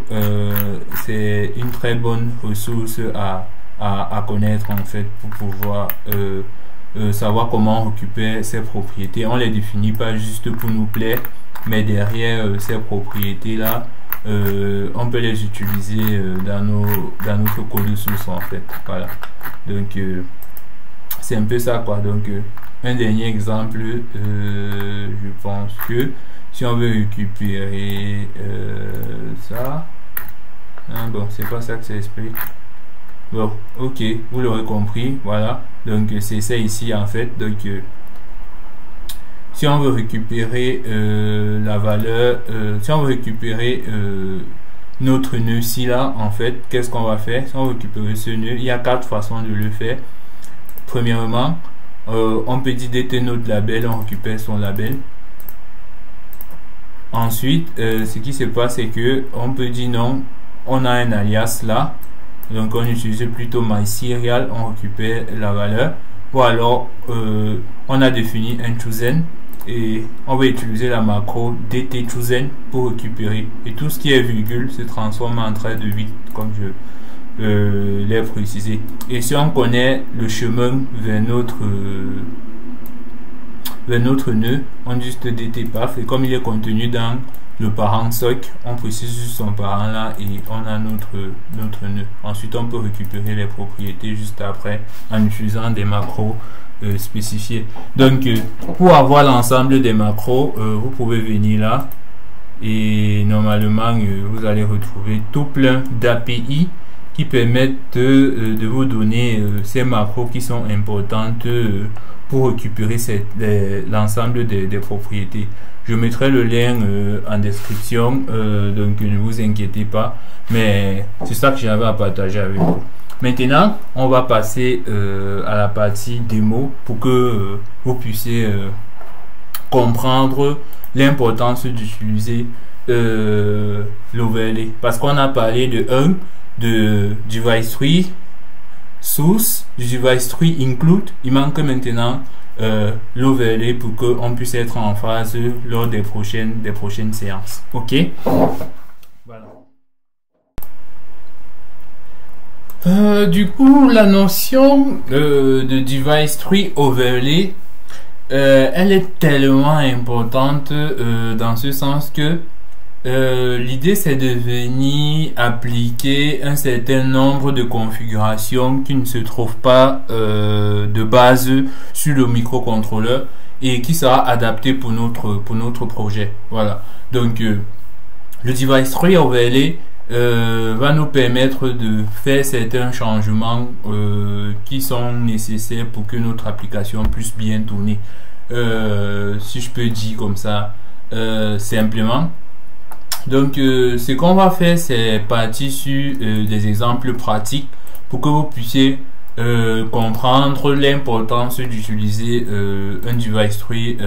Speaker 1: c'est une très bonne ressource à connaître en fait pour pouvoir savoir comment on récupère ces propriétés. On les définit pas juste pour nous plaire, mais derrière ces propriétés là on peut les utiliser dans notre code source en fait. Voilà, donc c'est un peu ça quoi. Donc un dernier exemple, je pense que si on veut récupérer ça, hein, bon, c'est pas ça que ça explique. Bon, ok, vous l'aurez compris, voilà. Donc c'est ça ici en fait. Donc si on veut récupérer la valeur, si on veut récupérer notre nœud ci là, en fait, qu'est-ce qu'on va faire? Si on veut récupérer ce nœud, il y a 4 façons de le faire. Premièrement, on peut dire DT notre label, on récupère son label. Ensuite, ce qui se passe, c'est que on peut dire non, on a un alias là, donc on utilise plutôt MySerial, on récupère la valeur. Ou alors, on a défini un chosen et on va utiliser la macro DT chosen pour récupérer. Et tout ce qui est virgule se transforme en trait de 8, comme je l'ai précisé. Et si on connaît le chemin vers notre nœud, on dit juste DT path, et comme il est contenu dans le parent soc, on précise juste son parent là et on a notre nœud. Ensuite on peut récupérer les propriétés juste après en utilisant des macros spécifiés. Donc pour avoir l'ensemble des macros, vous pouvez venir là et normalement vous allez retrouver tout plein d'API qui permettent de vous donner ces macros qui sont importantes pour récupérer l'ensemble des propriétés. Je mettrai le lien en description, donc ne vous inquiétez pas, mais c'est ça que j'avais à partager avec vous. Maintenant, on va passer à la partie démo pour que vous puissiez comprendre l'importance d'utiliser l'overlay. Parce qu'on a parlé de device tree, source, du device tree include. Il manque maintenant l'overlay pour qu'on puisse être en phase lors des prochaines séances. Ok, voilà. Du coup, la notion de device tree overlay, elle est tellement importante dans ce sens que l'idée c'est de venir appliquer un certain nombre de configurations qui ne se trouvent pas de base sur le microcontrôleur et qui sera adapté pour notre projet. Voilà. Donc le device tree overlay va nous permettre de faire certains changements qui sont nécessaires pour que notre application puisse bien tourner. Si je peux dire comme ça simplement. Donc ce qu'on va faire, c'est partir sur des exemples pratiques pour que vous puissiez comprendre l'importance d'utiliser un device tree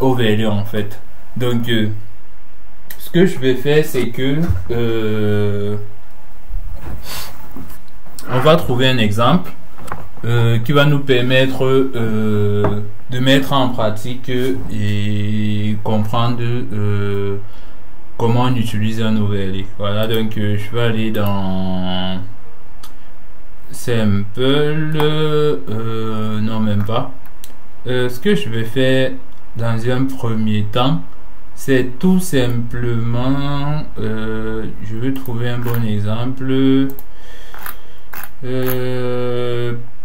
Speaker 1: overlay en fait. Donc ce que je vais faire, c'est que on va trouver un exemple qui va nous permettre de mettre en pratique et comprendre comment on utilise un overlay. Voilà, donc je vais aller dans Simple, non même pas. Ce que je vais faire dans un premier temps, c'est tout simplement, je vais trouver un bon exemple,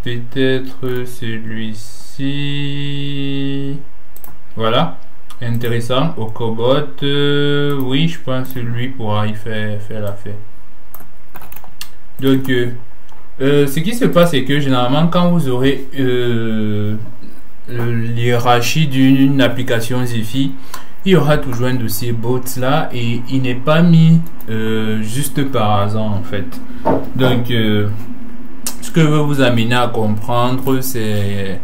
Speaker 1: peut-être celui-ci. Voilà. Intéressant. Au Cobot, oui, je pense que lui pourra y faire l'affaire. Donc ce qui se passe, c'est que généralement quand vous aurez l'hierarchie d'une application Zephyr, il y aura toujours un dossier bots là et il n'est pas mis juste par hasard en fait. Donc ce que je veux vous amener à comprendre, c'est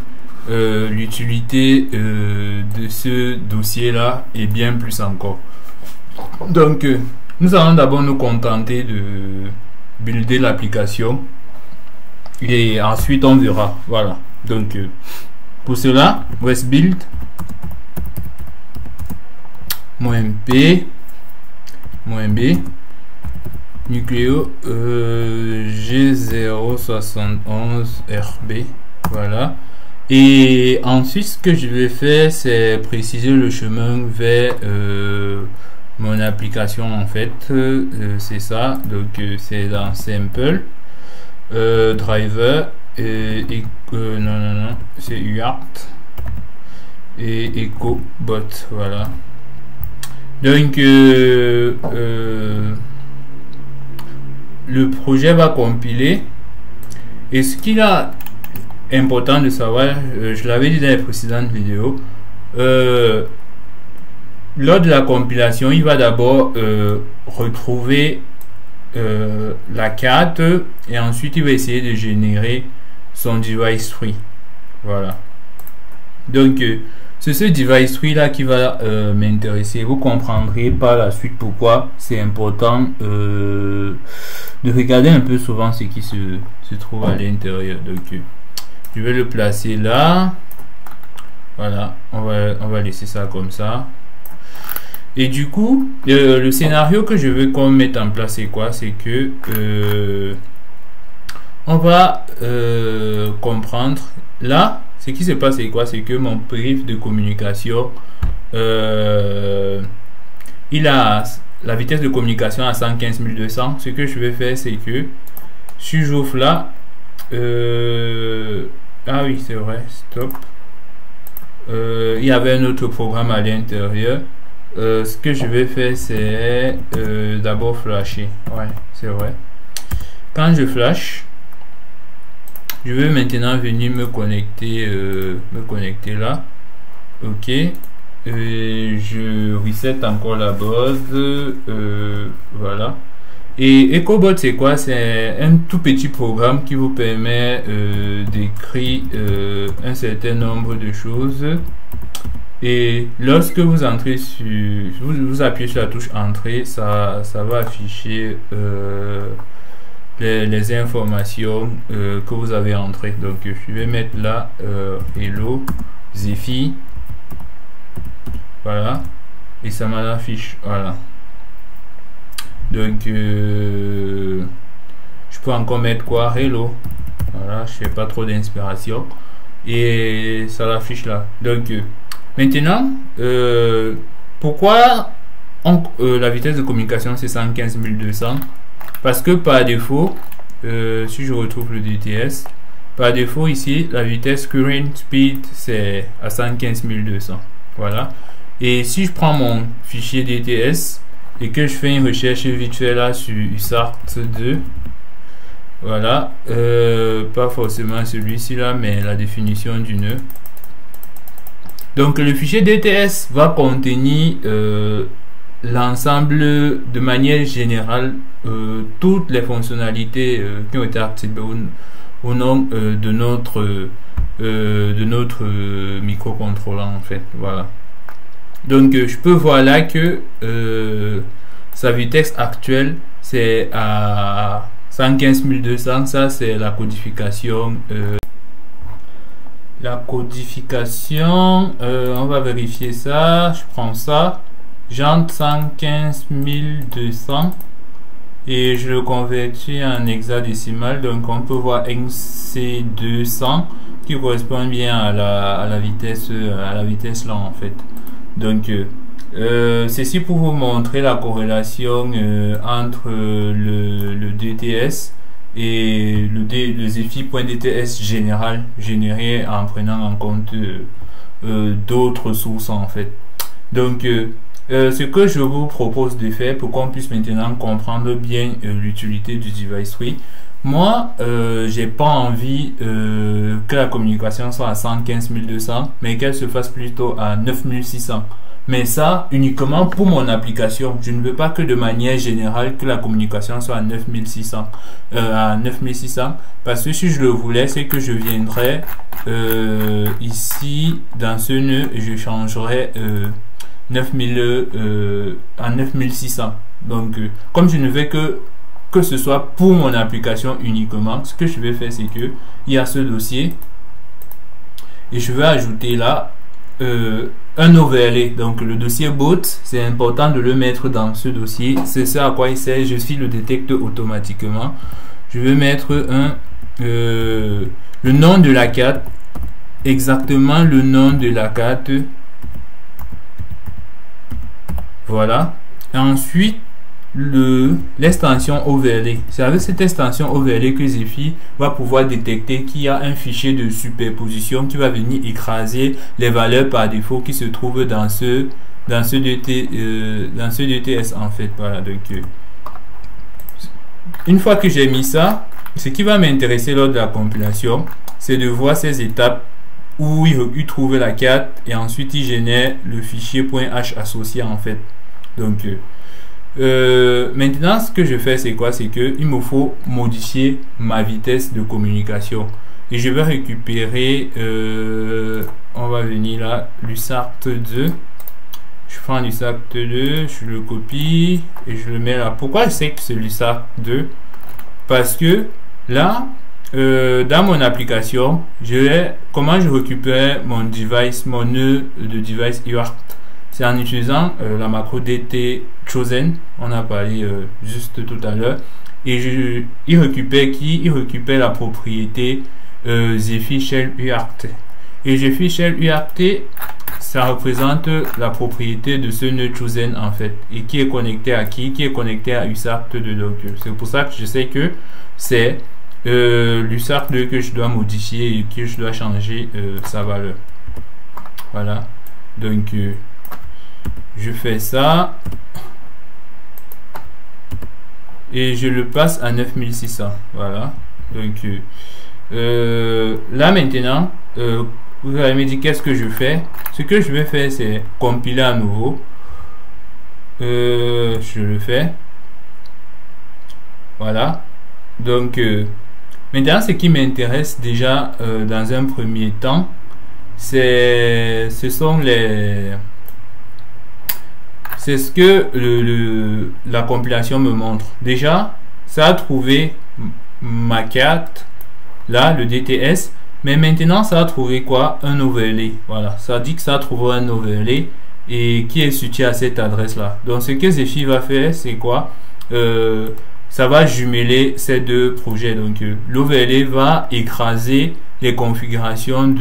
Speaker 1: l'utilité de ce dossier là et bien plus encore. Donc nous allons d'abord nous contenter de builder l'application et ensuite on verra. Voilà, donc pour cela, West build -p -b nucléo G071 RB. Voilà. Et ensuite, ce que je vais faire, c'est préciser le chemin vers mon application en fait. C'est ça, donc c'est dans Simple, Driver, non, c'est UART et EcoBot, voilà. Donc le projet va compiler, et ce qu'il a important de savoir, je l'avais dit dans les précédentes vidéos, lors de la compilation, il va d'abord retrouver la carte, et ensuite il va essayer de générer son device tree. Voilà. Donc c'est ce device tree là qui va m'intéresser. Vous comprendrez par la suite pourquoi c'est important de regarder un peu souvent ce qui se trouve à l'intérieur. Donc je vais le placer là. Voilà, on va laisser ça comme ça. Et du coup, le scénario que je veux qu'on mette en place, c'est quoi? C'est que on va comprendre là. Ce qui se passe, c'est quoi? C'est que mon périphérique de communication, il a la vitesse de communication à 115 200. Ce que je vais faire, c'est que si j'ouvre là, ah oui, c'est vrai, stop. Il y avait un autre programme à l'intérieur. Ce que je vais faire, c'est d'abord flasher. Ouais, c'est vrai. Quand je flash, je vais maintenant venir me connecter là. Ok. Je reset encore la base. Voilà. Et EcoBot, c'est quoi? C'est un tout petit programme qui vous permet d'écrire un certain nombre de choses. Et lorsque vous entrez sur, vous appuyez sur la touche entrée, ça va afficher les informations que vous avez entrées. Donc je vais mettre là hello Zephy, voilà, et ça m'affiche, voilà. Donc je peux encore mettre quoi? Hello, voilà, je fais pas trop d'inspiration, et ça l'affiche là. Donc maintenant, pourquoi la vitesse de communication c'est 115 200? Parce que par défaut, si je retrouve le DTS, par défaut ici, la vitesse current speed c'est à 115 200. Voilà. Et si je prends mon fichier DTS et que je fais une recherche vite fait là sur USART 2, voilà, pas forcément celui-ci là, mais la définition du nœud. Donc le fichier DTS va contenir l'ensemble de manière générale, toutes les fonctionnalités qui ont été activées au nom de notre microcontrôleur en fait. Voilà. Donc je peux voir là que sa vitesse actuelle c'est à 115 200. Ça c'est la codification. La codification, on va vérifier ça. Je prends ça, j'entre 115 200 et je le convertis en hexadécimal. Donc on peut voir NC200 qui correspond bien à la vitesse là en fait. Donc ceci pour vous montrer la corrélation entre le DTS et le Zephy.dts général généré en prenant en compte d'autres sources en fait. Donc ce que je vous propose de faire pour qu'on puisse maintenant comprendre bien l'utilité du device tree, moi j'ai pas envie que la communication soit à 115 200 mais qu'elle se fasse plutôt à 9600. Mais ça uniquement pour mon application. Je ne veux pas que de manière générale que la communication soit à 9600. Parce que si je le voulais, c'est que je viendrais ici dans ce nœud et je changerais 9000 à 9600. Donc comme je ne veux que ce soit pour mon application uniquement, ce que je vais faire, c'est que il y a ce dossier et je vais ajouter là un overlay. Donc le dossier boot, c'est important de le mettre dans ce dossier. C'est ça à quoi il sert. Je le détecte automatiquement. Je vais mettre le nom de la carte, exactement le nom de la carte. Voilà, Et ensuite, l'extension overlay. C'est avec cette extension overlay que Zephyr va pouvoir détecter qu'il y a un fichier de superposition qui va venir écraser les valeurs par défaut qui se trouvent dans ce DTS en fait. Voilà, donc une fois que j'ai mis ça, ce qui va m'intéresser lors de la compilation, c'est de voir ces étapes où il trouve la carte et ensuite il génère le fichier .h associé en fait. Donc maintenant ce que je fais c'est quoi? C'est que il me faut modifier ma vitesse de communication et je vais récupérer on va venir là, l'USART2. Je prends l'USART2, je le copie et je le mets là. Pourquoi je sais que c'est l'USART2? Parce que là dans mon application, comment je récupère mon device, mon nœud de device UART. C'est en utilisant la macro DT chosen, on a parlé juste tout à l'heure, et il récupère la propriété Zephyr Shell UART. Et Zephyr Shell UART, ça représente la propriété de ce nœud chosen en fait, et qui est connecté à qui est connecté à USART2. Donc c'est pour ça que je sais que c'est l'USART2 que je dois modifier et que je dois changer sa valeur. Voilà, donc je fais ça et je le passe à 9600. Voilà, donc là maintenant vous allez me dire qu'est-ce que je fais. Ce que je vais faire, c'est compiler à nouveau. Je le fais. Voilà, donc maintenant ce qui m'intéresse déjà dans un premier temps, c'est ce que la compilation me montre. Déjà, ça a trouvé ma carte, là, le DTS, mais maintenant, ça a trouvé quoi? Un overlay. Voilà, ça dit que ça a trouvé un overlay et qui est situé à cette adresse-là. Donc, ce que Zephyr va faire, c'est quoi? Ça va jumeler ces deux projets. Donc, l'overlay va écraser les configurations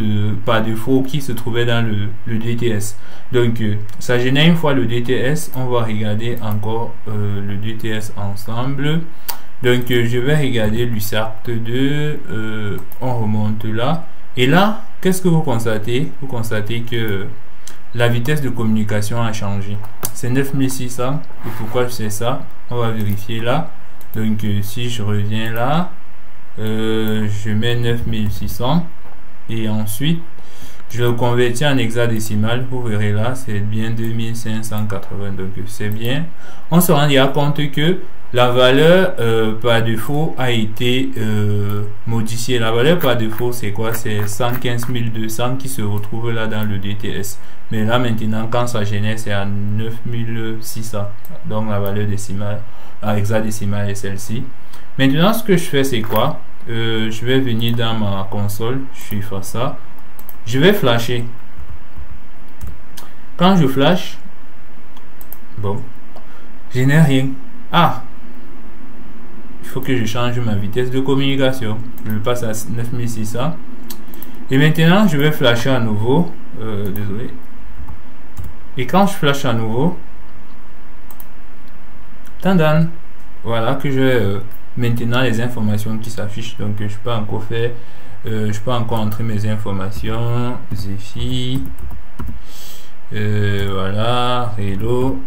Speaker 1: par défaut qui se trouvaient dans le DTS. Donc ça génère une fois le DTS. On va regarder encore le DTS ensemble. Donc je vais regarder l'USART2. On remonte là et là qu'est-ce que vous constatez? Vous constatez que la vitesse de communication a changé. C'est 9600. Et pourquoi je sais ça? On va vérifier là. Donc si je reviens là, je mets 9600 et ensuite je le convertis en hexadécimal. Vous verrez là, c'est bien 2580. Donc c'est bien. On se rendra compte que la valeur par défaut a été modifiée. La valeur par défaut, c'est quoi? C'est 115 200 qui se retrouve là dans le DTS. Mais là maintenant, quand ça génère, c'est à 9600. Donc la valeur décimale, la hexadécimale est celle-ci. Maintenant, ce que je fais, c'est quoi? Je vais venir dans ma console, je vais faire ça. Je vais flasher. Quand je flash, bon, je n'ai rien. Ah! Il faut que je change ma vitesse de communication. Je le passe à 9600. Et maintenant, je vais flasher à nouveau. Désolé. Et quand je flash à nouveau, tandan, voilà que je maintenant les informations qui s'affichent. Donc je peux encore faire, je peux encore entrer mes informations. Zephyr, voilà, hello,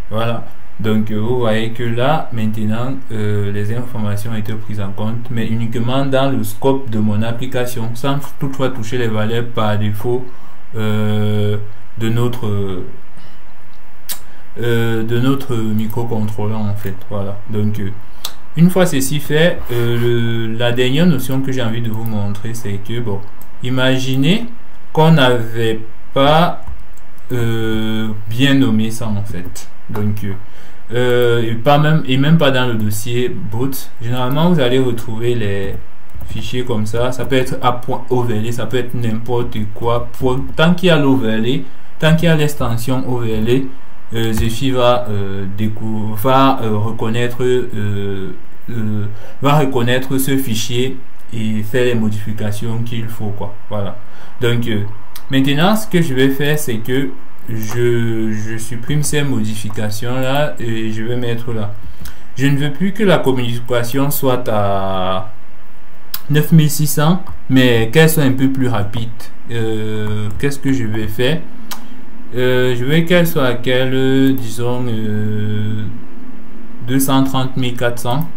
Speaker 1: voilà. Donc vous voyez que là maintenant les informations ont été prises en compte, mais uniquement dans le scope de mon application, sans toutefois toucher les valeurs par défaut de notre microcontrôleur en fait. Voilà, donc une fois ceci fait, la dernière notion que j'ai envie de vous montrer, c'est que bon, imaginez qu'on n'avait pas bien nommé ça en fait. Donc et même pas dans le dossier boot. Généralement vous allez retrouver les fichiers comme ça. Ça peut être à point overlay, ça peut être n'importe quoi. Tant qu'il y a l'overlay, tant qu'il y a l'extension overlay, Zephyr va reconnaître ce fichier et faire les modifications qu'il faut quoi. Voilà. Donc maintenant ce que je vais faire, c'est que je supprime ces modifications là et je vais mettre là. Je ne veux plus que la communication soit à 9600, mais qu'elle soit un peu plus rapide. Qu'est-ce que je vais faire? Je veux qu'elle soit à quelle, disons, 230 400.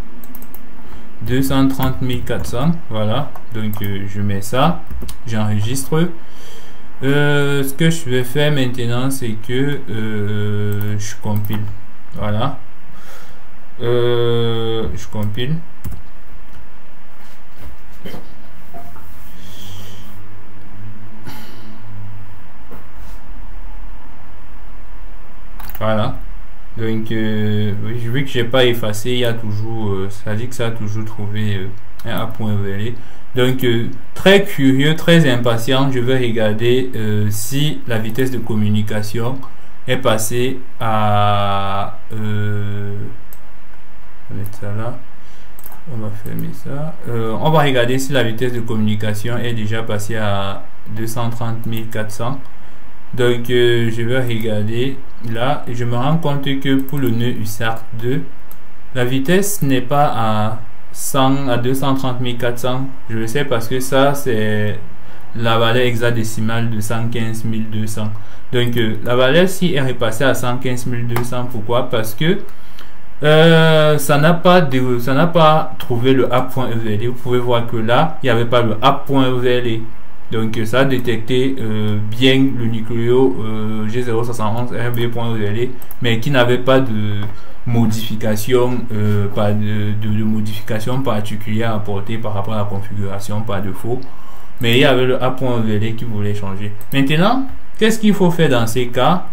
Speaker 1: 230 400, voilà. Donc je mets ça, j'enregistre. Ce que je vais faire maintenant, c'est que je compile. Voilà. Je compile. Voilà. Donc, oui, vu que j'ai pas effacé, il y a toujours, ça dit que ça a toujours trouvé un point EVLE. Donc, très curieux, très impatient, je vais regarder si la vitesse de communication est passée à... on va mettre ça là. On va fermer ça. On va regarder si la vitesse de communication est déjà passée à 230 400. Donc je vais regarder là et je me rends compte que pour le nœud USART 2 la vitesse n'est pas à 230 400. Je le sais parce que ça c'est la valeur hexadécimale de 115 200. Donc la valeur si est repassée à 115 200. Pourquoi? Parce que ça n'a pas trouvé le app.evle. Vous pouvez voir que là il n'y avait pas le app.evle. Donc ça a détecté bien le nucléo G071 RB.evle, mais qui n'avait pas de modification, pas de modification particulière à apporter par rapport à la configuration par défaut. Mais il y avait le app.evle qui voulait changer. Maintenant, qu'est-ce qu'il faut faire dans ces cas?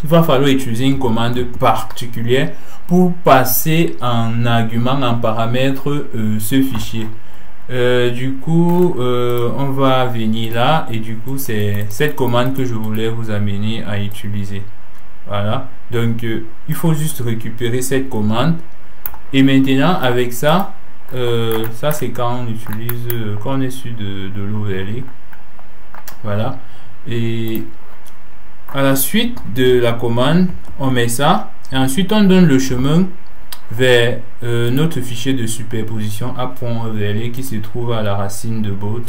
Speaker 1: Il va falloir utiliser une commande particulière pour passer en argument, en paramètre ce fichier. Du coup, on va venir là et du coup, c'est cette commande que je voulais vous amener à utiliser. Voilà. Donc, il faut juste récupérer cette commande. Et maintenant, avec ça, ça c'est quand on utilise, quand on est sur de l'OVLE. Voilà. Et à la suite de la commande, on met ça. Et ensuite, on donne le chemin vers notre fichier de superposition app.evle qui se trouve à la racine de bot.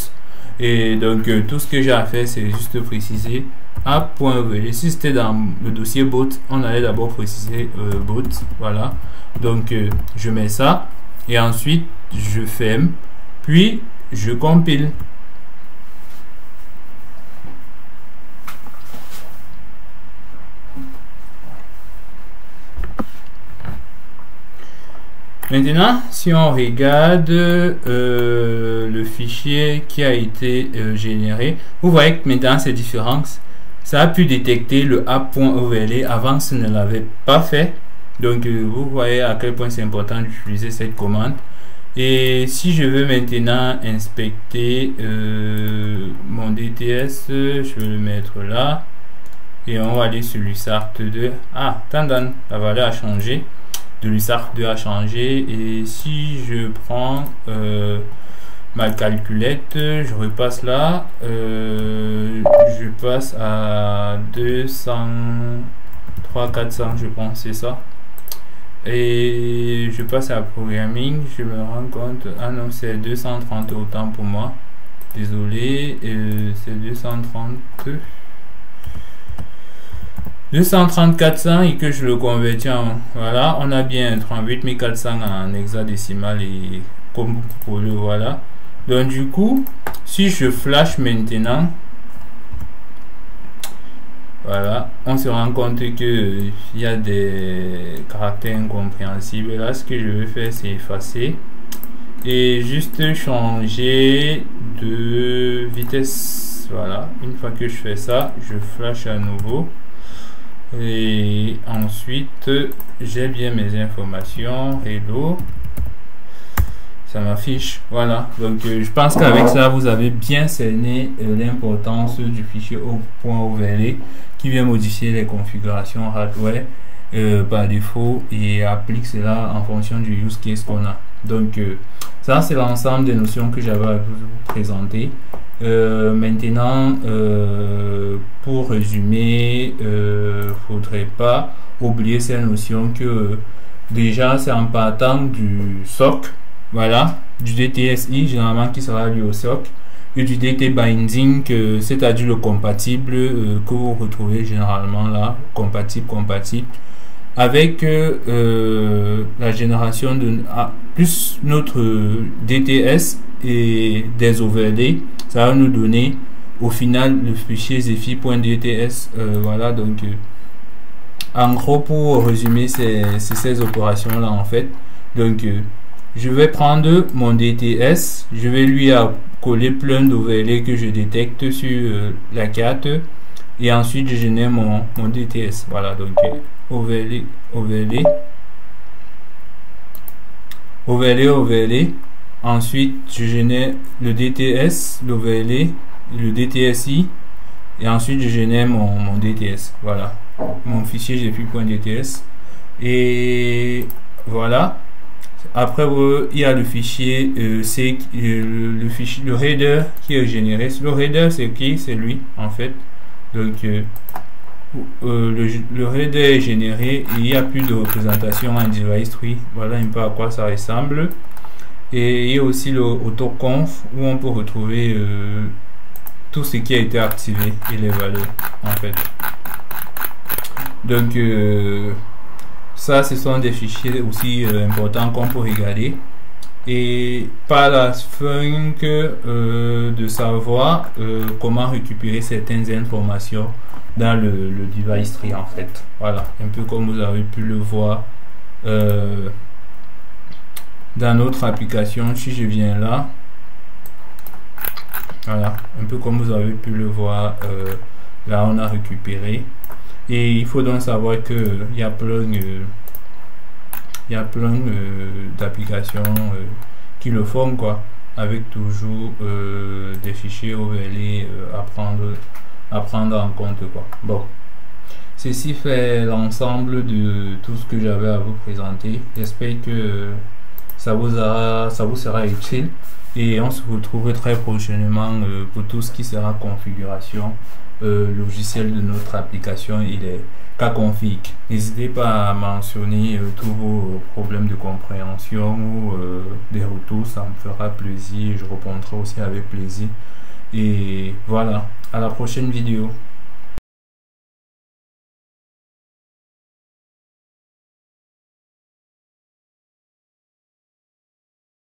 Speaker 1: Et donc tout ce que j'ai à faire, c'est juste préciser app.evle. Si c'était dans le dossier bot, on allait d'abord préciser bot. Voilà. Donc je mets ça et ensuite je ferme, puis je compile. Maintenant, si on regarde le fichier qui a été généré, vous voyez que maintenant c'est différent. Ça a pu détecter le app.evle, avant ça ne l'avait pas fait. Donc vous voyez à quel point c'est important d'utiliser cette commande. Et si je veux maintenant inspecter mon DTS, je vais le mettre là. Et on va aller sur l'USART 2. Ah, tendance, la valeur a changé. De l'USART 2 a changé. Et si je prends ma calculette, je repasse là. Je passe à 203 400, je pense, c'est ça. Et je passe à programming, je me rends compte, ah non, c'est 230 autant pour moi, désolé, c'est 230 400 et que je le convertis en, voilà, on a bien 38 400 en hexadécimal et comme pour le voilà. Donc du coup, si je flash maintenant, voilà, on se rend compte que il y a des caractères incompréhensibles. Là, ce que je vais faire, c'est effacer et juste changer de vitesse. Voilà, une fois que je fais ça, je flash à nouveau et ensuite j'ai bien mes informations. Hello, ça m'affiche. Voilà, donc je pense qu'avec ça vous avez bien cerné l'importance du fichier .ovle qui vient modifier les configurations hardware par défaut et applique cela en fonction du use case qu'on a. Donc ça c'est l'ensemble des notions que j'avais à vous présenter. Maintenant, pour résumer, faudrait pas oublier cette notion que déjà c'est en partant du SOC, voilà, du DTSI généralement qui sera lié au SOC, et du DT binding, c'est-à-dire le compatible que vous retrouvez généralement là, compatible avec la génération de plus notre DTS et des overlays, ça va nous donner au final le fichier zefi.dts. Voilà, donc en gros, pour résumer ces opérations là en fait. Donc je vais prendre mon DTS, je vais lui coller plein d'overlays que je détecte sur la carte, et ensuite je génère mon DTS. Voilà, donc overlay. Ensuite je génère le DTS, l'overlay, le DTSI, et ensuite je génère mon DTS. Voilà, mon fichier zefi.dts. Et voilà. Après, il y a le fichier, c'est le header qui est généré. Le header, c'est qui? C'est lui, en fait. Donc, le header est généré et il n'y a plus de représentation en device tree. Voilà un peu à quoi ça ressemble. Et il y a aussi le autoconf où on peut retrouver tout ce qui a été activé et les valeurs, en fait. Donc, ça, ce sont des fichiers aussi importants qu'on peut regarder. Et par la fin de savoir comment récupérer certaines informations dans le device tree, en fait. Voilà, un peu comme vous avez pu le voir dans notre application. Si je viens là, voilà, un peu comme vous avez pu le voir, là on a récupéré. Et il faut donc savoir que il y a plein d'applications qui le font, quoi, avec toujours des fichiers overlay à prendre en compte, quoi. Bon, ceci fait l'ensemble de tout ce que j'avais à vous présenter. J'espère que ça vous sera utile, et on se retrouve très prochainement pour tout ce qui sera configuration logiciel de notre application et les cas config. N'hésitez pas à mentionner tous vos problèmes de compréhension ou des retours, ça me fera plaisir, je répondrai aussi avec plaisir. Et voilà, à la prochaine vidéo.